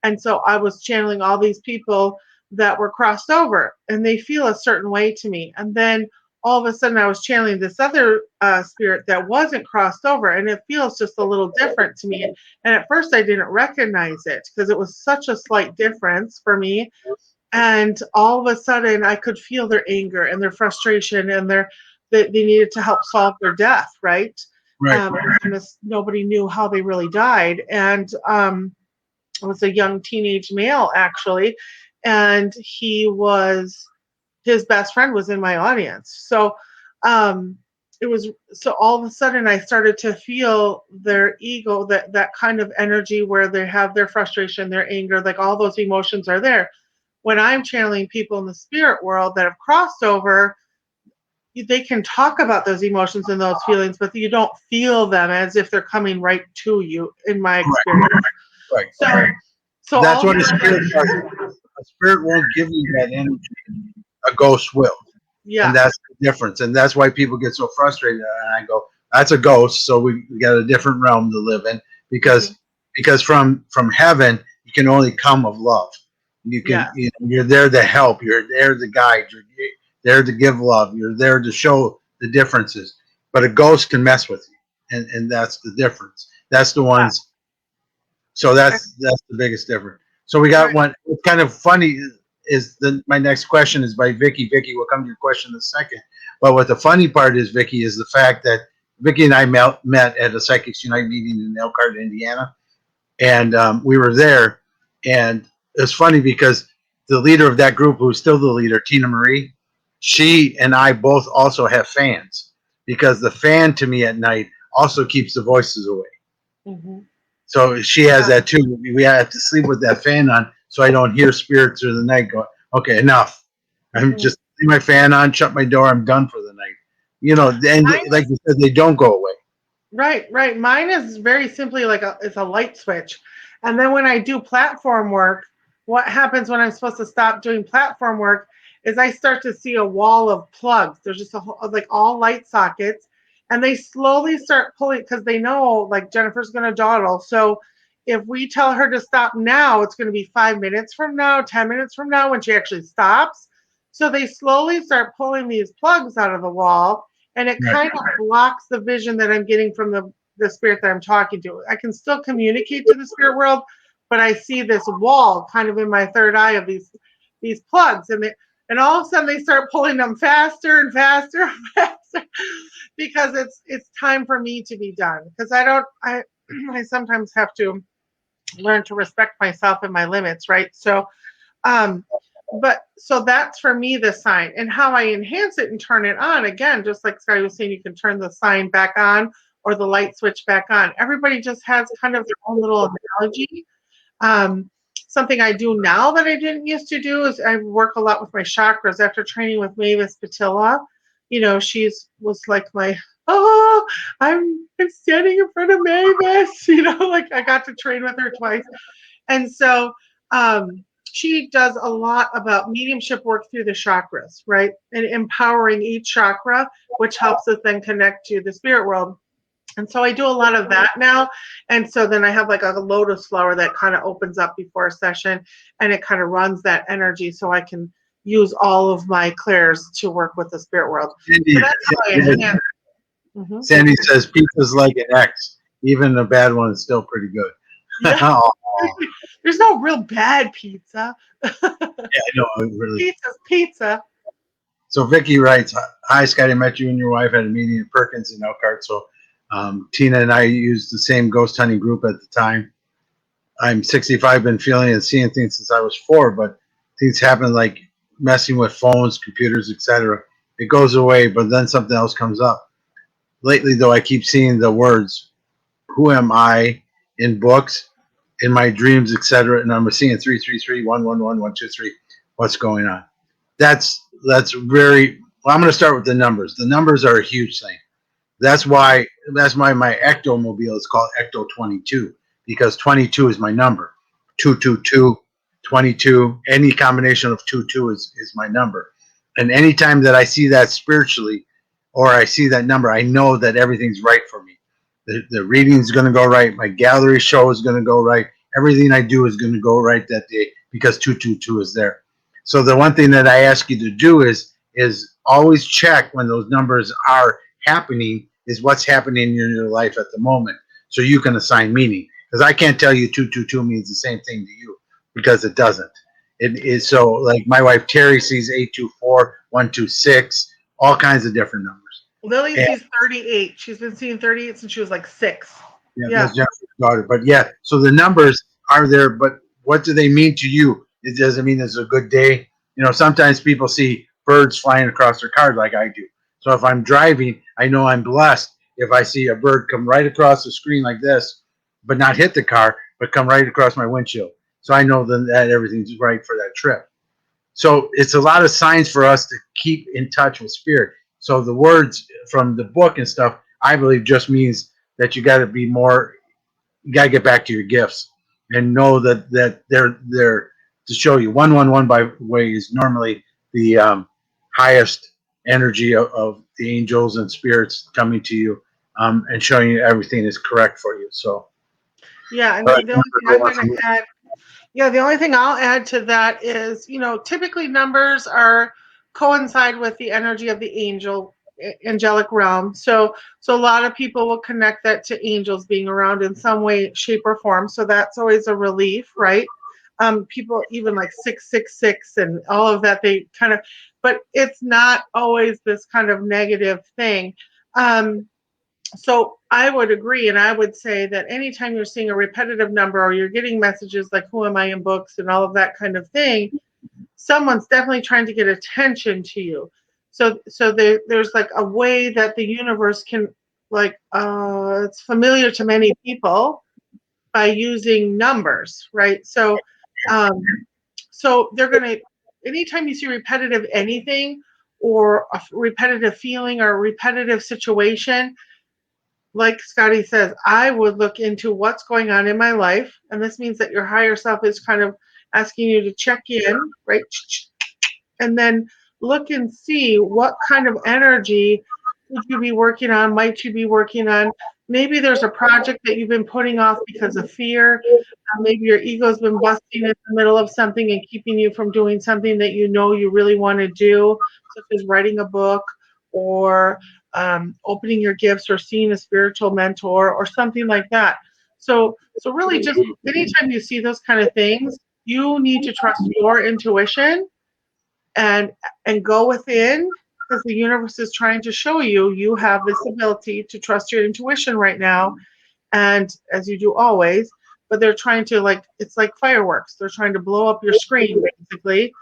And so I was channeling all these people that were crossed over and they feel a certain way to me. And then all of a sudden I was channeling this other spirit that wasn't crossed over and it feels just a little different to me. And at first I didn't recognize it because it was such a slight difference for me. And all of a sudden I could feel their anger and their frustration and they needed to help solve their death, right? Right. Nobody knew how they really died. And it was a young teenage male actually, and his best friend was in my audience. So um, it was so all of a sudden I started to feel their ego, that kind of energy where they have their frustration, their anger, like all those emotions are there when I'm channeling people in the spirit world that have crossed over, they can talk about those emotions and those feelings, but you don't feel them as if they're coming right to you, in my experience. Right. So, so That's all what a these, spirit does. A spirit won't give you that energy. A ghost will. And yeah, that's the difference. And that's why people get so frustrated. And I go, that's a ghost. So we got a different realm to live in mhm, because from heaven, you can only come of love. yeah, You're there to help. You're there to guide. You're there to give love. You're there to show the differences. But a ghost can mess with you. And that's the difference. That's the yeah, ones. So that's the biggest difference. So we got right, one. What's kind of funny is my next question is by Vicky. Vicky, we'll come to your question in a second. But what the funny part is, Vicky, is the fact that Vicky and I met at a Psychics Unite meeting in Elkhart, Indiana, and we were there. And it's funny because the leader of that group, who's still the leader, Tina Marie, she and I both also have fans because the fan to me at night also keeps the voices away. hmm So she has yeah, that too. We have to sleep with that fan on so I don't hear spirits through the night going, okay, enough. I'm mhm. just leave my fan on, shut my door, I'm done for the night. And Mine like you said, they don't go away. Right, right. Mine is very simply like it's a light switch. And then when I do platform work, what happens when I'm supposed to stop doing platform work is I start to see a wall of plugs. There's just like all light sockets, and they slowly start pulling because they know like Jennifer's going to dawdle. So if we tell her to stop now, it's going to be 5 minutes from now, 10 minutes from now when she actually stops. So they slowly start pulling these plugs out of the wall and it Right. kind of blocks the vision that I'm getting from the spirit that I'm talking to. I can still communicate to the spirit world, but I see this wall kind of in my third eye of these plugs, and all of a sudden they start pulling them faster and faster and faster because it's time for me to be done because I sometimes have to learn to respect myself and my limits, right? So um, but so that's for me the sign and how I enhance it and turn it on. Again, just like Scotty was saying, you can turn the sign back on or the light switch back on. Everybody just has kind of their own little analogy. Um, Something I do now that I didn't used to do is I work a lot with my chakras. After training with Mavis Patilla, she's was like my I'm standing in front of Mavis. Like I got to train with her twice, and so she does a lot about mediumship work through the chakras, right? And empowering each chakra, which helps us then connect to the spirit world. And so I do a lot of that now. And so then I have like a lotus flower that kind of opens up before a session and it kind of runs that energy so I can use all of my clairs to work with the spirit world. So Sandy, that's how I Sandy, enhance. Mhm. Sandy says pizza's like an X. Even a bad one is still pretty good. Yeah. Oh, There's no real bad pizza. yeah, I know. Really. Pizza's pizza. So Vicky writes, "Hi Scotty, I met you and your wife at a meeting in Perkins in Elkhart. So Tina and I used the same ghost hunting group at the time. I'm 65, been feeling and seeing things since I was 4, but things happen like messing with phones, computers, etc. It goes away, but then something else comes up. Lately, though, I keep seeing the words "Who am I?" in books, in my dreams, etc. And I'm seeing 333 111 123. What's going on? That's very well. I'm going to start with the numbers. The numbers are a huge thing. That's why my ectomobile is called Ecto 22 because 22 is my number. 222, 22, any combination of 22 is my number. And anytime that I see that spiritually or I see that number, I know that everything's right for me. The reading is going to go right. My gallery show is going to go right. Everything I do is going to go right that day because 222 is there. So the one thing that I ask you to do is always check when those numbers are happening is what's happening in your life at the moment so you can assign meaning because I can't tell you 222 means the same thing to you because it doesn't. It is so like my wife Terry sees 824 126 all kinds of different numbers. Lily And sees 38. She's been seeing 38 since she was like 6. yeah, Yeah. that's Jennifer's daughter. But yeah, so the numbers are there, but what do they mean to you? It doesn't mean it's a good day. Sometimes people see birds flying across their cars like I do. So if I'm driving, I know I'm blessed if I see a bird come right across the screen like this, but not hit the car, but come right across my windshield. So I know then that everything's right for that trip. So it's a lot of signs for us to keep in touch with spirit. So the words from the book and stuff, I believe, just means that you got to be more. You got to get back to your gifts and know that they're there to show you. 111 by way is normally the highest energy of the angels and spirits coming to you and showing you everything is correct for you. So, Yeah, and but the only thing I'm going to add, yeah, the only thing I'll add to that is, typically numbers are coincide with the energy of the angelic realm. So a lot of people will connect that to angels being around in some way, shape, or form. So that's always a relief, right? People even like 666 and all of that, they kind of, but it's not always this kind of negative thing. Um, so I would agree, and I would say that anytime you're seeing a repetitive number or you're getting messages like "Who am I?" in books and all of that kind of thing, someone's definitely trying to get attention to you. So there's like a way that the universe can it's familiar to many people by using numbers, right? Um, so they're gonna anytime you see repetitive anything or a repetitive feeling or a repetitive situation, like Scotty says, I would look into what's going on in my life. And this means that your higher self is kind of asking you to check in, right? And then look and see what kind of energy would you be working on, might you be working on. Maybe there's a project that you've been putting off because of fear. Maybe your ego's been busting in the middle of something and keeping you from doing something that you know you really want to do, such as writing a book or opening your gifts or seeing a spiritual mentor or something like that. So really, just anytime you see those kind of things, you need to trust your intuition and go within because the universe is trying to show you you have this ability to trust your intuition right now, and as you do always, but they're trying to, like, it's like fireworks, they're trying to blow up your screen basically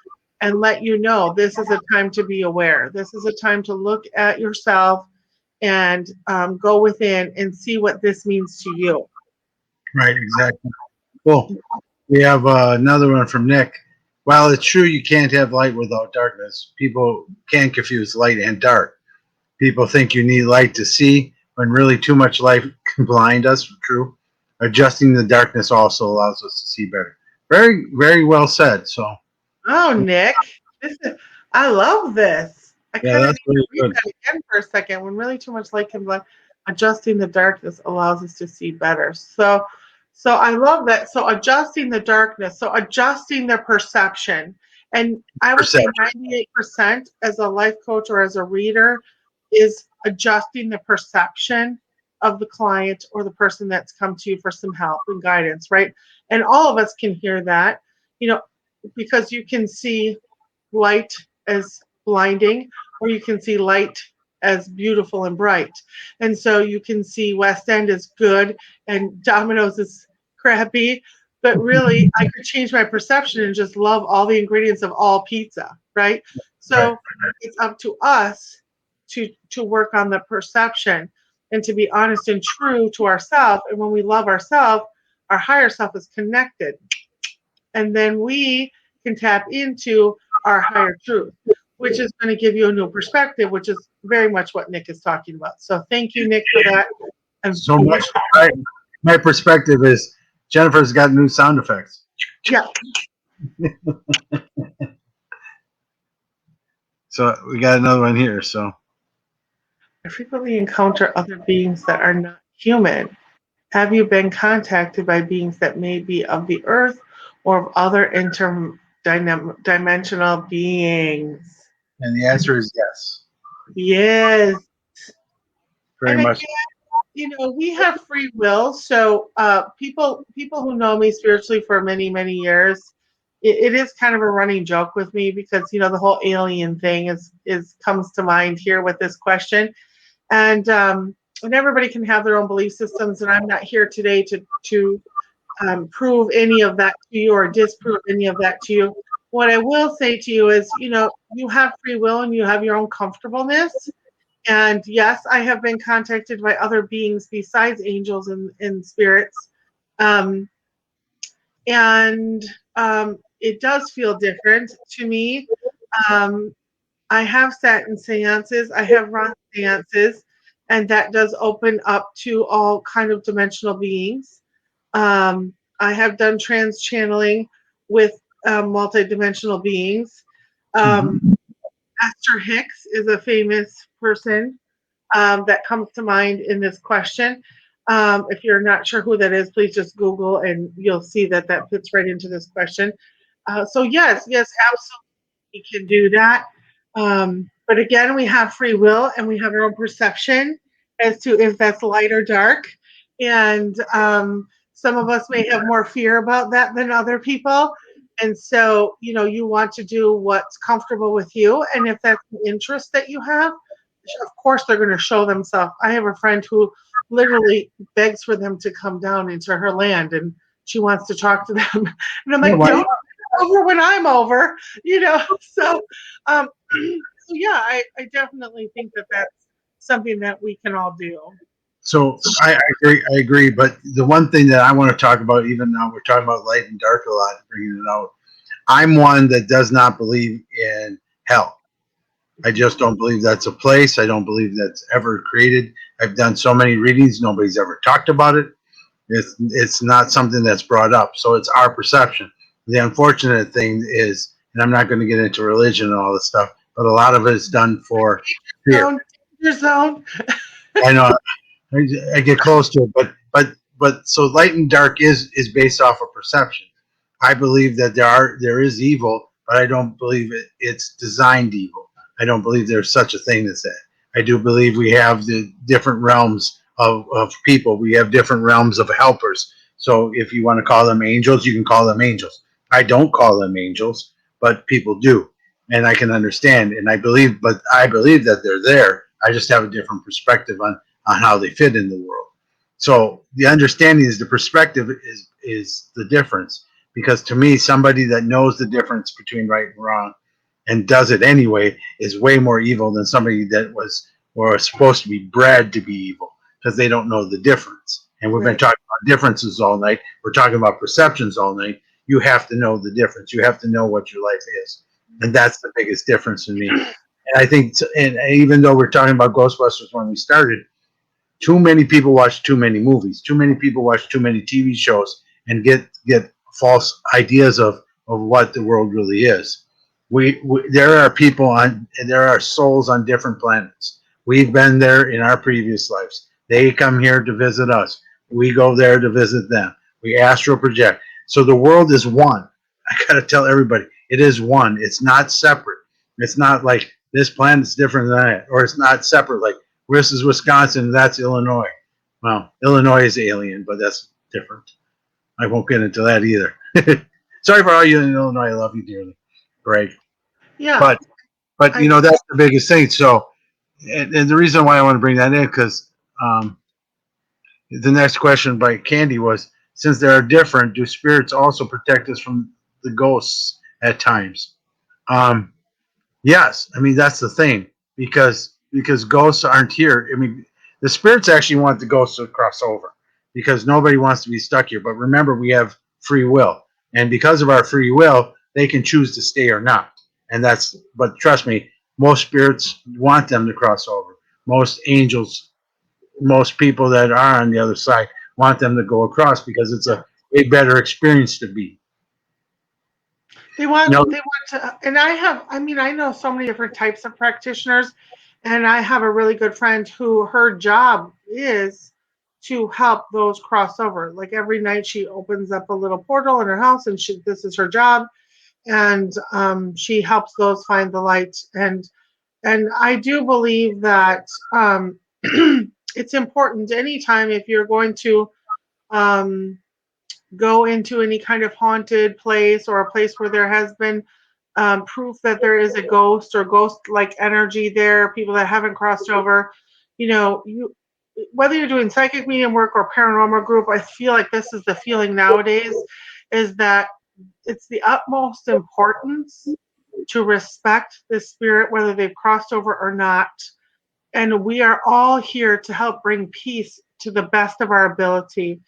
and let you know this is a time to be aware, this is a time to look at yourself and go within and see what this means to you. right, exactly. Cool. We have another one from Nick. While it's true you can't have light without darkness, people can confuse light and dark. People think you need light to see, when really too much light can blind us. True. Adjusting the darkness also allows us to see better. Very, very well said. So, Oh, Nick, this is, I love this. I yeah, kind of that's need to very read good. that again for a second. When really too much light can blind, adjusting the darkness allows us to see better. So I love that. So adjusting the darkness, so adjusting the perception. And I would say Perception. 98% as a life coach or as a reader is adjusting the perception of the client or the person that's come to you for some help and guidance, right? And all of us can hear that. You know, because you can see light as blinding, or you can see light as beautiful and bright. And so you can see West End as good and Domino's is crappy. but really I could change my perception and just love all the ingredients of all pizza, right? Right. So it's up to us to work on the perception and to be honest and true to ourselves. And when we love ourselves, our higher self is connected. And then we can tap into our higher truth, which is going to give you a new perspective, which is very much what Nick is talking about. So thank you, Nick, for that. And So I wish, my perspective is Jennifer's got new sound effects. yeah, So we got another one here. So I frequently encounter other beings that are not human. Have you been contacted by beings that may be of the earth or of other interdimensional beings? and the answer is yes, Yes. very And much. again, we have free will. So people who know me spiritually for many, many years, it is kind of a running joke with me because the whole alien thing is comes to mind here with this question. And everybody can have their own belief systems, and I'm not here today to prove any of that to you or disprove any of that to you. What I will say to you is, you have free will and you have your own comfortableness. And yes, I have been contacted by other beings besides angels and spirits. Um, and it does feel different to me. Um, I have sat in seances, I have run seances, and that does open up to all kind of dimensional beings. I have done trans channeling with multidimensional beings. Um, Mhm. Esther Hicks is a famous person that comes to mind in this question. If you're not sure who that is, please just Google and you'll see that that fits right into this question. So yes, absolutely, we can do that. But again, we have free will and we have our own perception as to if that's light or dark. And some of us may have more fear about that than other people. And so, you want to do what's comfortable with you. And if that's the interest that you have, of course they're going to show themselves. I have a friend who literally begs for them to come down into her land and she wants to talk to them. And I'm Yeah, like, why- don't come over when I'm over, So, so yeah, I definitely think that that's something that we can all do. so I agree. I agree. But the one thing that I want to talk about, even now we're talking about light and dark a lot, bringing it out. I'm one that does not believe in hell. I just don't believe that's a place. I don't believe that's ever created. I've done so many readings. Nobody's ever talked about it. It's not something that's brought up. So it's our perception. The unfortunate thing is, and I'm not going to get into religion and all this stuff, but a lot of it is done for fear. Danger zone. I know I get close to it, but so light and dark is based off of perception. I believe that there is evil, but I don't believe it's designed evil. I don't believe there's such a thing as that. I do believe we have the different realms of people. We have different realms of helpers. So if you want to call them angels, you can call them angels. I don't call them angels, but people do. And I can understand and I believe that they're there. I just have a different perspective on how they fit in the world. So the understanding is the perspective is the difference. Because to me, somebody that knows the difference between right and wrong and does it anyway is way more evil than somebody that was or is supposed to be bred to be evil because they don't know the difference. And we've been talking about differences all night. We're talking about perceptions all night. You have to know the difference. You have to know what your life is. And that's the biggest difference in me. And I think, and even though we're talking about Ghostbusters when we started, too many people watch too many movies. Too many people watch too many TV shows and get false ideas of what the world really is. We there are people on and there are souls on different planets. We've been there in our previous lives. They come here to visit us. We go there to visit them. We astral project. So the world is one. I gotta tell everybody, it is one. It's not separate. It's not like this planet's different than that, or it's not separate. Like this is Wisconsin, that's Illinois. Well, Illinois is alien, but that's different. I won't get into that either. Sorry for all you in Illinois. I love you dearly, Greg. Yeah. But that's the biggest thing. So, and the reason why I want to bring that in because the next question by Candy was since they are different, do spirits also protect us from the ghosts at times? Um, yes, I mean that's the thing because ghosts aren't here. I mean, the spirits actually want the ghosts to cross over because nobody wants to be stuck here. But remember, we have free will, and because of our free will, they can choose to stay or not. And that's but trust me, most spirits want them to cross over. Most angels, most people that are on the other side want them to go across because it's Yeah. a better experience to be. You know, They want to, and I mean, I know so many different types of practitioners, and I have a really good friend who her job is to help those cross over. Like every night she opens up a little portal in her house and this is her job. And she helps those find the light. And I do believe that it's important anytime if you're going to um, go into any kind of haunted place or a place where there has been proof that there is a ghost or ghost like energy there, people that haven't crossed over, you whether you're doing psychic medium work or paranormal group, I feel like this is the feeling nowadays is that it's the utmost importance to respect the spirit, whether they've crossed over or not. And we are all here to help bring peace to the best of our ability.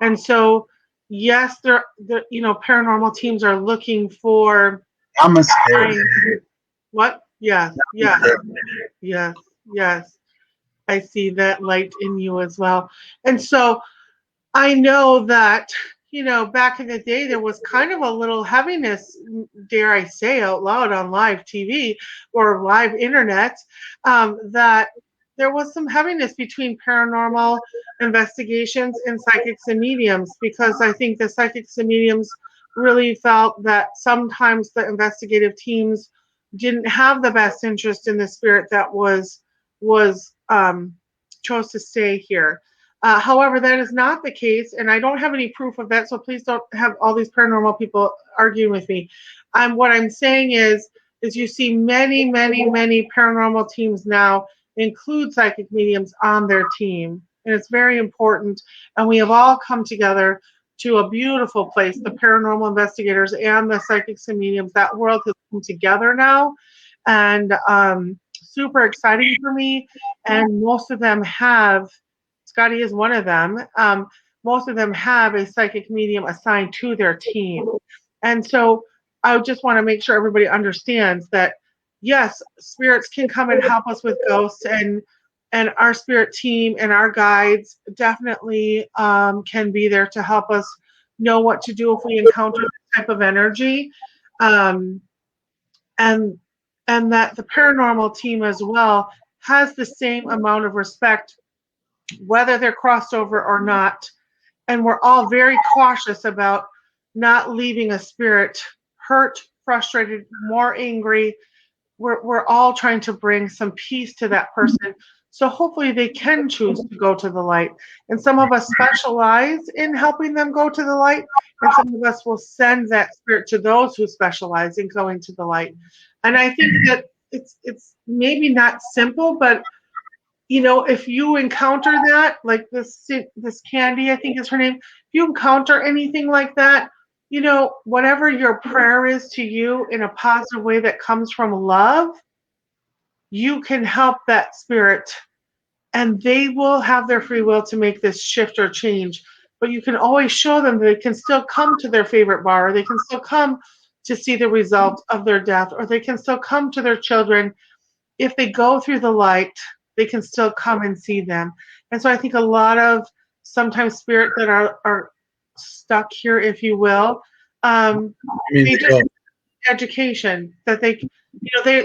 And so, yes, paranormal teams are looking for namaste. signs. What? Yes, yes, yes, yes. I see that light in you as well. And so, I know that, back in the day, there was kind of a little heaviness, dare I say out loud, on live TV or live internet, that there was some heaviness between paranormal investigations and psychics and mediums because I think the psychics and mediums really felt that sometimes the investigative teams didn't have the best interest in the spirit that was chose to stay here. However, that is not the case, and I don't have any proof of that. So please don't have all these paranormal people arguing with me. What I'm saying is you see many, many, many paranormal teams now include psychic mediums on their team, and it's very important. And we have all come together to a beautiful place. The paranormal investigators and the psychics and mediums. That world has come together now, and super exciting for me. And most of them have Scotty is one of them. Most of them have a psychic medium assigned to their team. And so I just want to make sure everybody understands that yes, spirits can come and help us with ghosts and our spirit team and our guides definitely can be there to help us know what to do if we encounter this type of energy. Um, and and that the paranormal team as well has the same amount of respect whether they're crossed over or not. And we're all very cautious about not leaving a spirit hurt, frustrated, more angry. We're all trying to bring some peace to that person. So hopefully they can choose to go to the light. And some of us specialize in helping them go to the light, and some of us will send that spirit to those who specialize in going to the light. And I think that it's maybe not simple, but if you encounter that, like this Candy, I think is her name, if you encounter anything like that, whatever your prayer is to you in a positive way that comes from love, you can help that spirit and they will have their free will to make this shift or change. But you can always show them that they can still come to their favorite bar, or they can still come to see the result of their death, or they can still come to their children if they go through the light, they can still come and see them. And so I think a lot of sometimes spirit that are stuck here, if you will, I mean, they just need education that they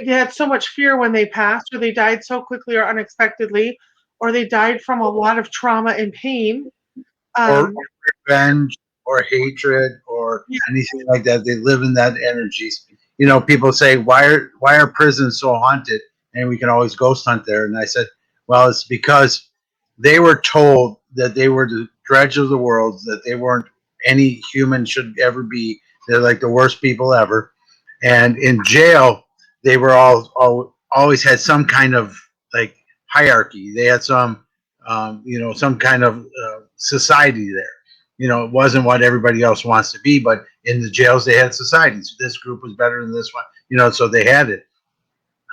had so much fear when they passed, or they died so quickly or unexpectedly, or they died from a lot of trauma and pain. or Um, revenge or hatred or yeah, anything like that. They live in that energy. People say, why are prisons so haunted? And we can always ghost hunt there. And I said, well, it's because they were told that they were the dredge of the world, that they weren't any human should ever be. They're like the worst people ever. And in jail, they were all always had some kind of like hierarchy. They had some kind of society there. it wasn't what everybody else wants to be, but in the jails they had societies. This group was better than this one, so they had it.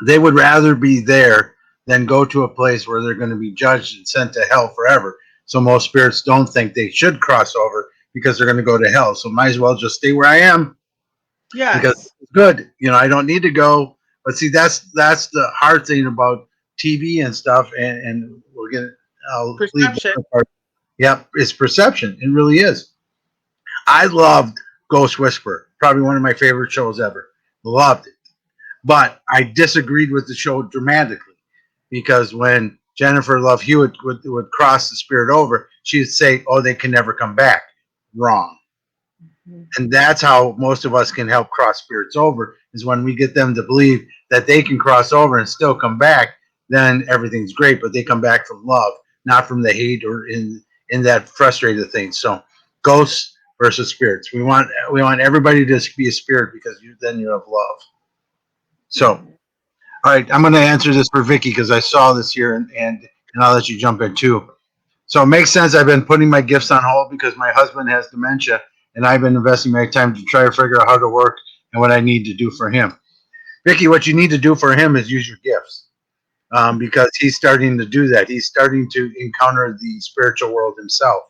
They would rather be there than go to a place where they're going to be judged and sent to hell forever. So most spirits don't think they should cross over because they're going to go to hell. So might as well just stay where I am because Yes. it's good. I don't need to go. But see, that's the hard thing about TV and stuff. And we're gonna. I'll leave the Perception. other part. Yep, it's perception. It really is. I loved Ghost Whisperer. Probably one of my favorite shows ever. Loved it. But I disagreed with the show dramatically because when Jennifer Love Hewitt would cross the spirit over, she'd say, "Oh, they can never come back." Wrong. And that's how most of us can help cross spirits over is when we get them to believe that they can cross over and still come back. Then everything's great, but they come back from love, not from the hate or in that frustrated thing. So, ghosts versus spirits. We want everybody to be a spirit because then you have love. So, all right, I'm going to answer this for Vicky because I saw this here, and I'll let you jump in too. So it makes sense. I've been putting my gifts on hold because my husband has dementia, and I've been investing my time to try to figure out how to work and what I need to do for him. Vicky, what you need to do for him is use your gifts because he's starting to do that. He's starting to encounter the spiritual world himself,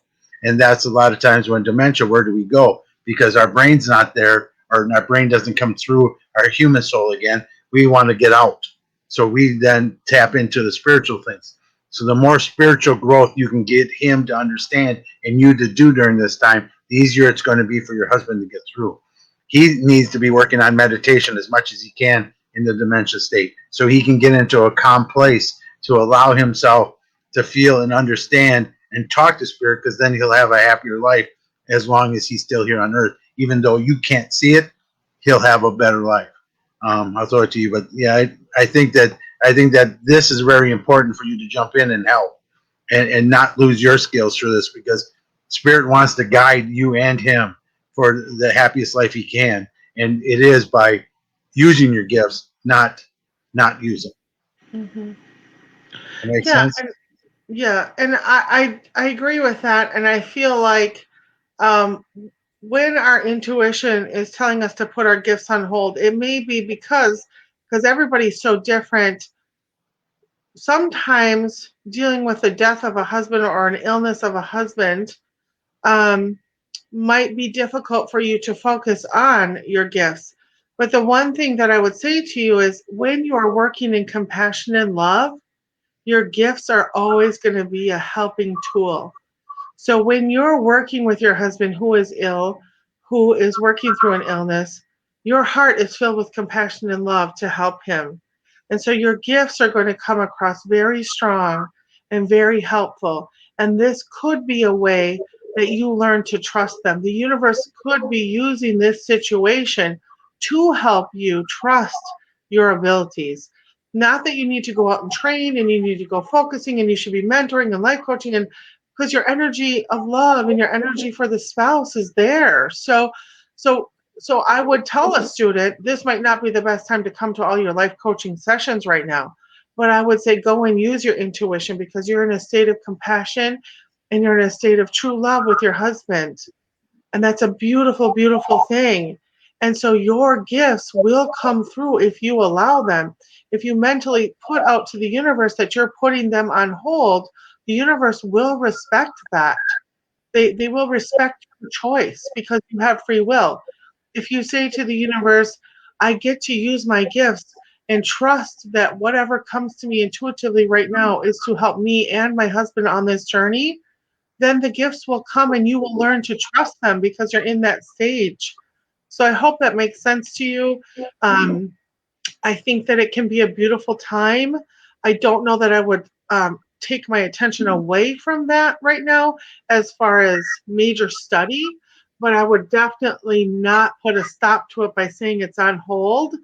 and that's a lot of times when dementia. Where do we go? Because our brain's not there, or our brain doesn't come through our human soul again. We want to get out, so we then tap into the spiritual things. So the more spiritual growth you can get him to understand and you to do during this time, the easier it's going to be for your husband to get through. He needs to be working on meditation as much as he can in the dementia state so he can get into a calm place to allow himself to feel and understand and talk to spirit because then he'll have a happier life as long as he's still here on earth. Even though you can't see it, he'll have a better life. I'll throw it to you, but yeah, I think that this is very important for you to jump in and help and not lose your skills for this because spirit wants to guide you and him for the happiest life he can, and it is by using your gifts, not using. Hmm. That makes Yeah, sense. and yeah, and I agree with that, and I feel like um, when our intuition is telling us to put our gifts on hold, it may be because everybody's so different. Sometimes dealing with the death of a husband or an illness of a husband um, might be difficult for you to focus on your gifts. But the one thing that I would say to you is when you are working in compassion and love, your gifts are always going to be a helping tool. So when you're working with your husband who is ill, who is working through an illness, your heart is filled with compassion and love to help him. And so your gifts are going to come across very strong and very helpful. And this could be a way that you learn to trust them. The universe could be using this situation to help you trust your abilities. Not that you need to go out and train and you need to go focusing and you should be mentoring and life coaching and because your energy of love and your energy for the spouse is there. So so I would tell a student this might not be the best time to come to all your life coaching sessions right now, but I would say go and use your intuition because you're in a state of compassion and you're in a state of true love with your husband. And that's a beautiful, beautiful thing. And so your gifts will come through if you allow them. If you mentally put out to the universe that you're putting them on hold, the universe will respect that. They will respect your choice because you have free will. If you say to the universe, I get to use my gifts and trust that whatever comes to me intuitively right now is to help me and my husband on this journey, then the gifts will come and you will learn to trust them because you're in that stage. So I hope that makes sense to you. Um, I think that it can be a beautiful time. I don't know that I would take my attention away from that right now as far as major study, but I would definitely not put a stop to it by saying it's on hold.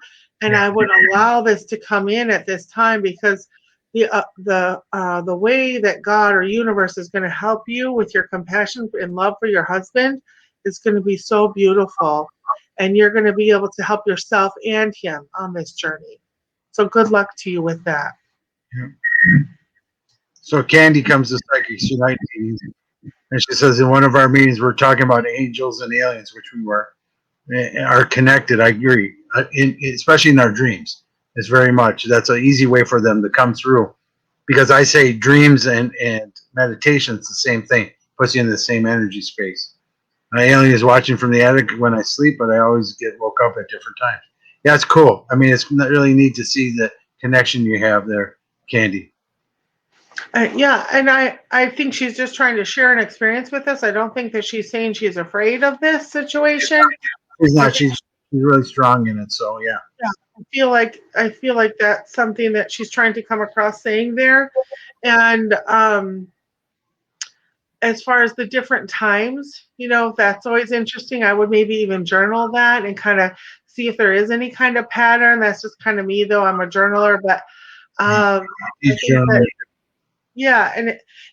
And Yeah. I would allow this to come in at this time because the way that God or universe is going to help you with your compassion and love for your husband is going to be so beautiful and you're going to be able to help yourself and him on this journey. So good luck to you with that. So Candy comes to psychics unite meetings. And she says in one of our meetings, we're talking about angels and aliens, which we were, are connected. I agree, especially in our dreams. It's very much that's an easy way for them to come through, because I say dreams and meditation is the same thing, puts you in the same energy space. My alien is watching from the attic when I sleep, but I always get woke up at different times. Yeah, it's cool. I mean, it's not really neat to see the connection you have there, Candy. Yeah, and I think she's just trying to share an experience with us. I don't think that she's saying she's afraid of this situation. She's I not. think She's really strong in it. So yeah. yeah, I feel like that's something that she's trying to come across saying there. And as far as the different times, that's always interesting. I would maybe even journal that and kind of see if there is any kind of pattern. That's just kind of me, though. I'm a journaler, but I Each think that journal. yeah,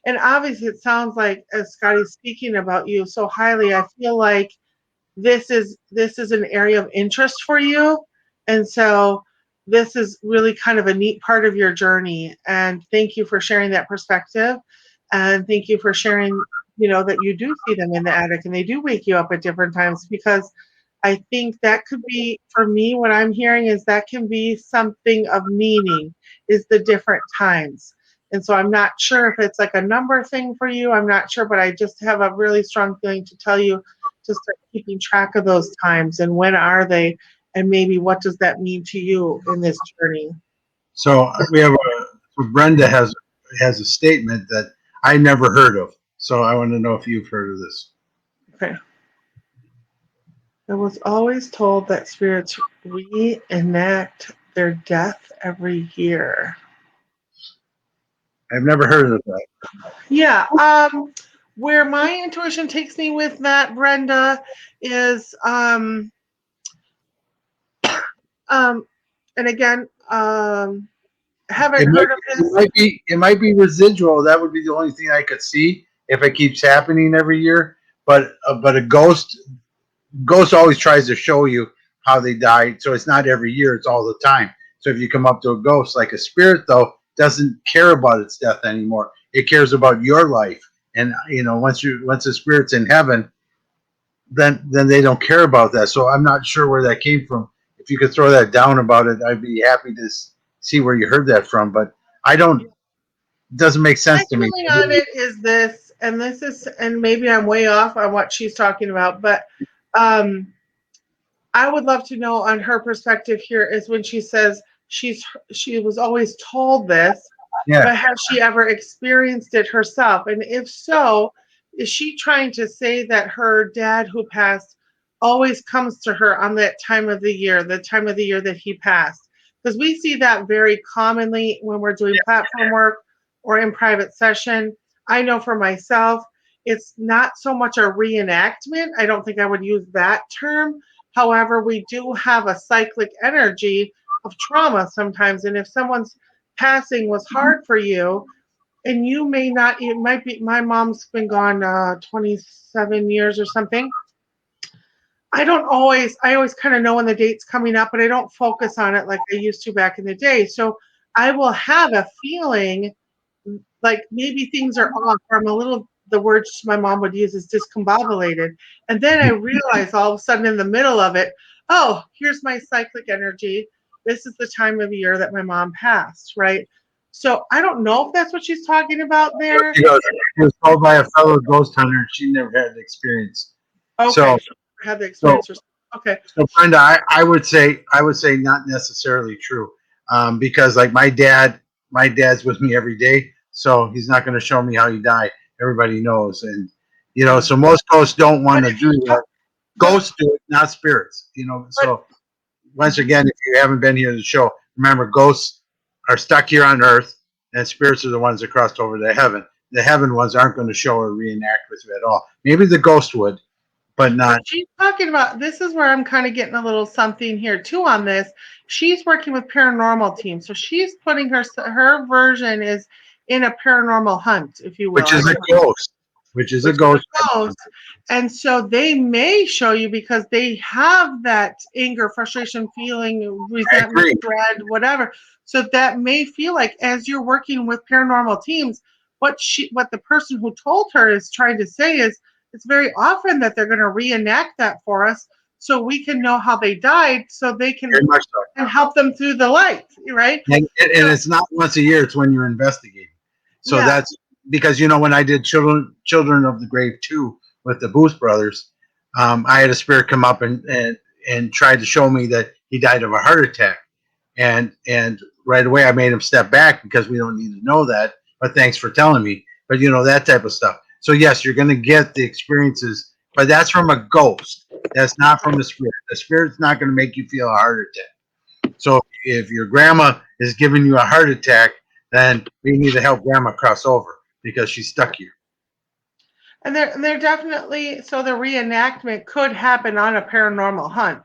and obviously it sounds like as Scotty's speaking about you so highly, I feel like this is an area of interest for you, and so this is really kind of a neat part of your journey. And thank you for sharing that perspective, and thank you for sharing, that you do see them in the attic and they do wake you up at different times, because I think that could be, for me, what I'm hearing is that can be something of meaning, is the different times. And so I'm not sure if it's like a number thing for you. I'm not sure, but I just have a really strong feeling to tell you to start keeping track of those times and when are they, and maybe what does that mean to you in this journey. So we have Brenda has a statement that I never heard of. So I want to know if you've heard of this. Okay. I was always told that spirits reenact their death every year. I've never heard of that. Yeah. Where my intuition takes me with that, Brenda, is um, and again, haven't It might, heard of it his. might be it might be residual. That would be the only thing I could see if it keeps happening every year. But a ghost always tries to show you how they died. So it's not every year; it's all the time. So if you come up to a ghost, like a spirit, though, doesn't care about its death anymore. It cares about your life. And once the spirit's in heaven, then they don't care about that. So I'm not sure where that came from. If you could throw that down about it, I'd be happy to see where you heard that from. But I don't. It doesn't make My sense to me. feeling on it is this, and maybe I'm way off on what she's talking about, but um, I would love to know on her perspective here is when she says she was always told this, Yeah, but has she ever experienced it herself? And if so, is she trying to say that her dad who passed always comes to her on that time of the year, the time of the year that he passed? Because we see that very commonly when we're doing platform work or in private session. I know for myself, it's not so much a reenactment. I don't think I would use that term. However, we do have a cyclic energy of trauma sometimes. And if someone's passing was hard for you, and you may not, it might be, my mom's been gone 27 years or something. I always kind of know when the date's coming up, but I don't focus on it like I used to back in the day. So I will have a feeling like maybe things are off, or I'm a little, the words my mom would use is discombobulated. And then I realize all of a sudden in the middle of it, oh, here's my cyclic energy. This is the time of year that my mom passed, right? So I don't know if that's what she's talking about there. she was told by a fellow ghost hunter. She never had the experience. Okay, So she had the so experience. Okay, so Brenda, I would say not necessarily true, because like my dad's with me every day, so he's not going to show me how he died. Everybody knows, and yeah. so most ghosts don't But want to if do you talk, that. but Ghosts do it, not spirits. but So once again, if you haven't been here to the show, remember ghosts are stuck here on Earth, and spirits are the ones that crossed over to heaven. The heaven ones aren't going to show or reenact with you at all. Maybe the ghost would, but But not. she's talking about, this is where I'm kind of getting a little something here too on this. She's working with paranormal teams, so she's putting her version is in a paranormal hunt, if you will. Which I is a don't ghost. Which is a which is ghost. a ghost. And so they may show you because they have that anger, frustration, feeling, I resentment, agree. dread, whatever. So that may feel like as you're working with paranormal teams, what the person who told her is trying to say is it's very often that they're going to reenact that for us so we can know how they died so they can Very much so. and help them through the life, right? And it's not once a year; it's when you're investigating. So Yeah. that's because when I did Children of the Grave 2 with the Booth brothers, I had a spirit come up and tried to show me that he died of a heart attack, and right away I made him step back because we don't need to know that. But thanks for telling me. But that type of stuff. So yes, you're going to get the experiences, but that's from a ghost. That's not from a spirit. The spirit's not going to make you feel a heart attack. So if your grandma is giving you a heart attack, then we need to help grandma cross over because she's stuck here. And they're definitely so the reenactment could happen on a paranormal hunt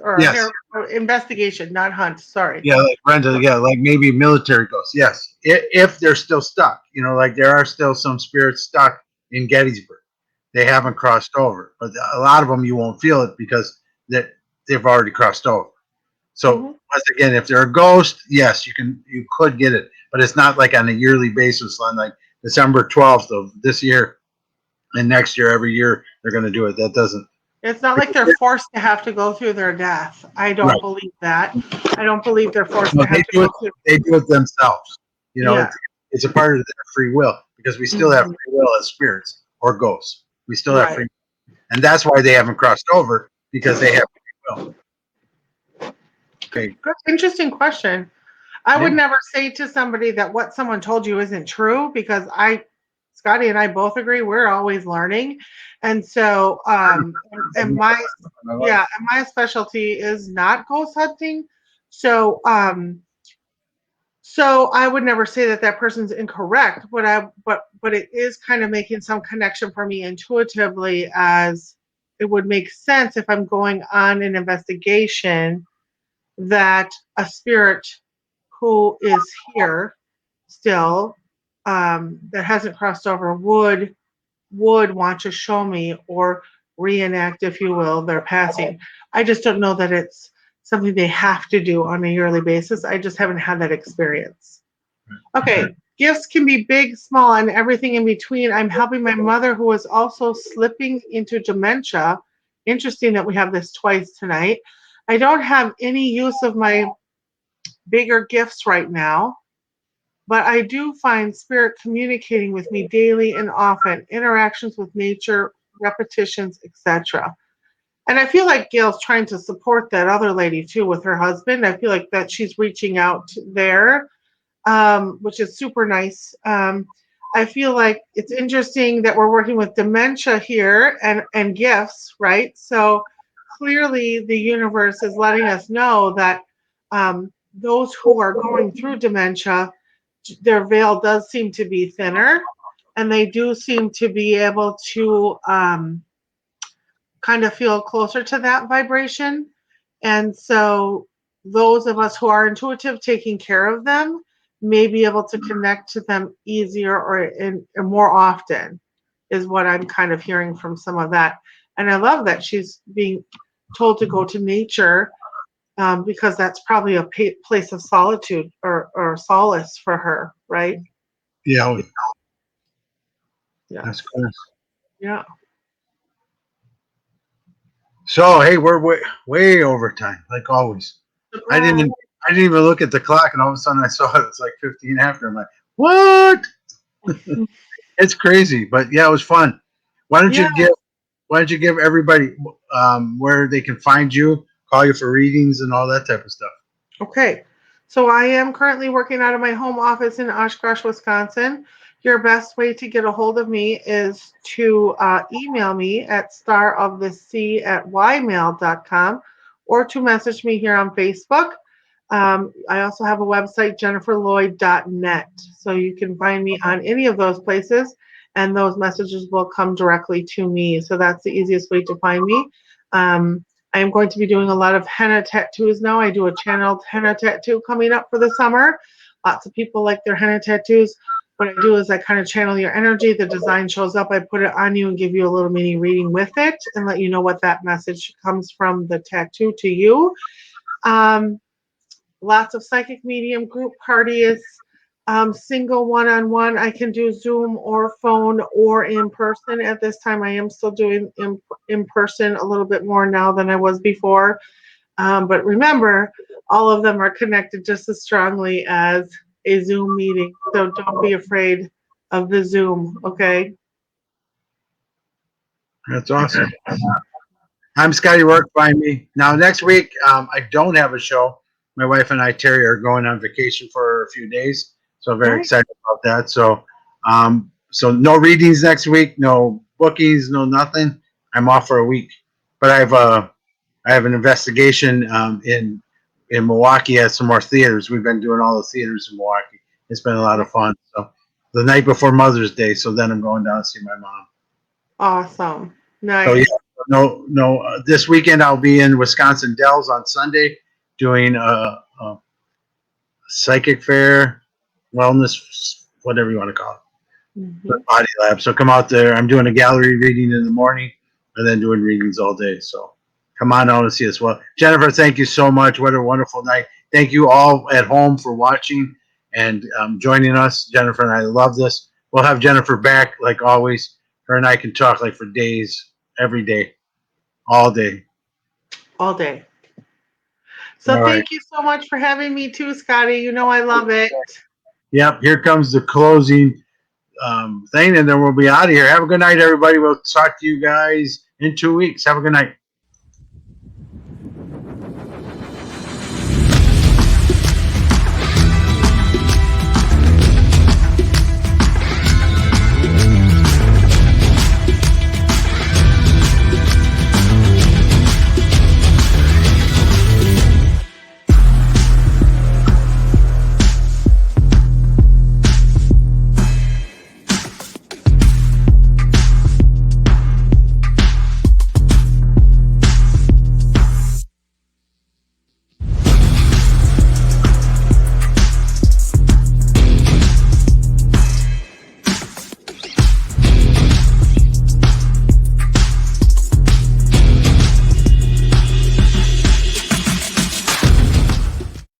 or Yes. or investigation, not hunt. Sorry. Yeah, like Brenda. Yeah, like maybe military ghosts. Yes, if they're still stuck. Like there are still some spirits stuck in Gettysburg. They haven't crossed over, but a lot of them you won't feel it because they've already crossed over. So once again, if they're a ghost, yes, you could get it, but it's not like on a yearly basis. On like December 12th of this year and next year, every year they're going to do it. That doesn't. It's not like they're forced to have to go through their death. I don't Right. believe that. I don't believe they're forced No, to have to go through. they do it themselves. Yeah. It's a part of their free will because we still have free will as spirits or ghosts. We still have free will. And that's why they haven't crossed over because they have free will. Okay. Good, interesting question. I would never say to somebody that what someone told you isn't true because Scotty and I both agree we're always learning. And so and my specialty is not ghost hunting. So so I would never say that person's incorrect, but it is kind of making some connection for me intuitively as it would make sense if I'm going on an investigation that a spirit who is here still that hasn't crossed over would want to show me or reenact, if you will, their passing. I just don't know that it's something they have to do on a yearly basis. I just haven't had that experience. Okay, gifts can be big, small, and everything in between. I'm helping my mother who is also slipping into dementia. Interesting that we have this twice tonight. I don't have any use of my bigger gifts right now, but I do find spirit communicating with me daily and often, interactions with nature, repetitions, etc. And I feel like Gail's trying to support that other lady too with her husband. I feel like that she's reaching out there, which is super nice. I feel like it's interesting that we're working with dementia here and gifts, right? So clearly the universe is letting us know that those who are going through dementia, their veil does seem to be thinner and they do seem to be able to kind of feel closer to that vibration. And so those of us who are intuitive taking care of them may be able to connect to them easier or more often is what I'm kind of hearing from some of that. And I love that she's being told to go to nature because that's probably a place of solitude or solace for her, right? Yeah. Yeah. That's cool. Yeah. So hey, we're way over time, like always. I didn't even look at the clock, and all of a sudden I saw it. It's like 15 after. I'm like, what? It's crazy, but yeah, it was fun. Why don't you give everybody where they can find you, call you for readings, and all that type of stuff? Okay. So I am currently working out of my home office in Oshkosh, Wisconsin. Your best way to get a hold of me is to email me at starofthesea@ymail.com or to message me here on Facebook. I also have a website, jenniferlloyd.net. So you can find me on any of those places and those messages will come directly to me. So that's the easiest way to find me. I am going to be doing a lot of henna tattoos now. I do a channeled henna tattoo coming up for the summer. Lots of people like their henna tattoos. What I do is I kind of channel your energy. The design shows up. I put it on you and give you a little mini reading with it and let you know what that message comes from the tattoo to you. Lots of psychic medium group parties. single one-on-one. I can do Zoom or phone or in person. At this time, I am still doing in person a little bit more now than I was before. But remember, all of them are connected just as strongly as a Zoom meeting. So don't be afraid of the Zoom, okay? That's awesome. I'm Scotty Rorek. Find me now. Next week, I don't have a show. My wife and I, Terry, are going on vacation for a few days, so I'm very Right. excited about that. So no readings next week, no bookings, no nothing. I'm off for a week, but I have an investigation in Milwaukee at some more theaters. We've been doing all the theaters in Milwaukee. It's been a lot of fun. So the night before Mother's Day, so then I'm going down to see my mom. Awesome. So yeah, Nice. no. This weekend I'll be in Wisconsin Dells on Sunday doing a psychic fair, wellness, whatever you want to call it, the Mhm. body lab. So come out there. I'm doing a gallery reading in the morning and then doing readings all day. So come on out and see us. Well, Jennifer, thank you so much. What a wonderful night. Thank you all at home for watching and joining us. Jennifer and I love this. We'll have Jennifer back like always. Her and I can talk like for days, every day, all day. All day. All So right. thank you so much for having me too, Scotty. You know I love it. Yep. Here comes the closing thing, and then we'll be out of here. Have a good night, everybody. We'll talk to you guys in 2 weeks. Have a good night.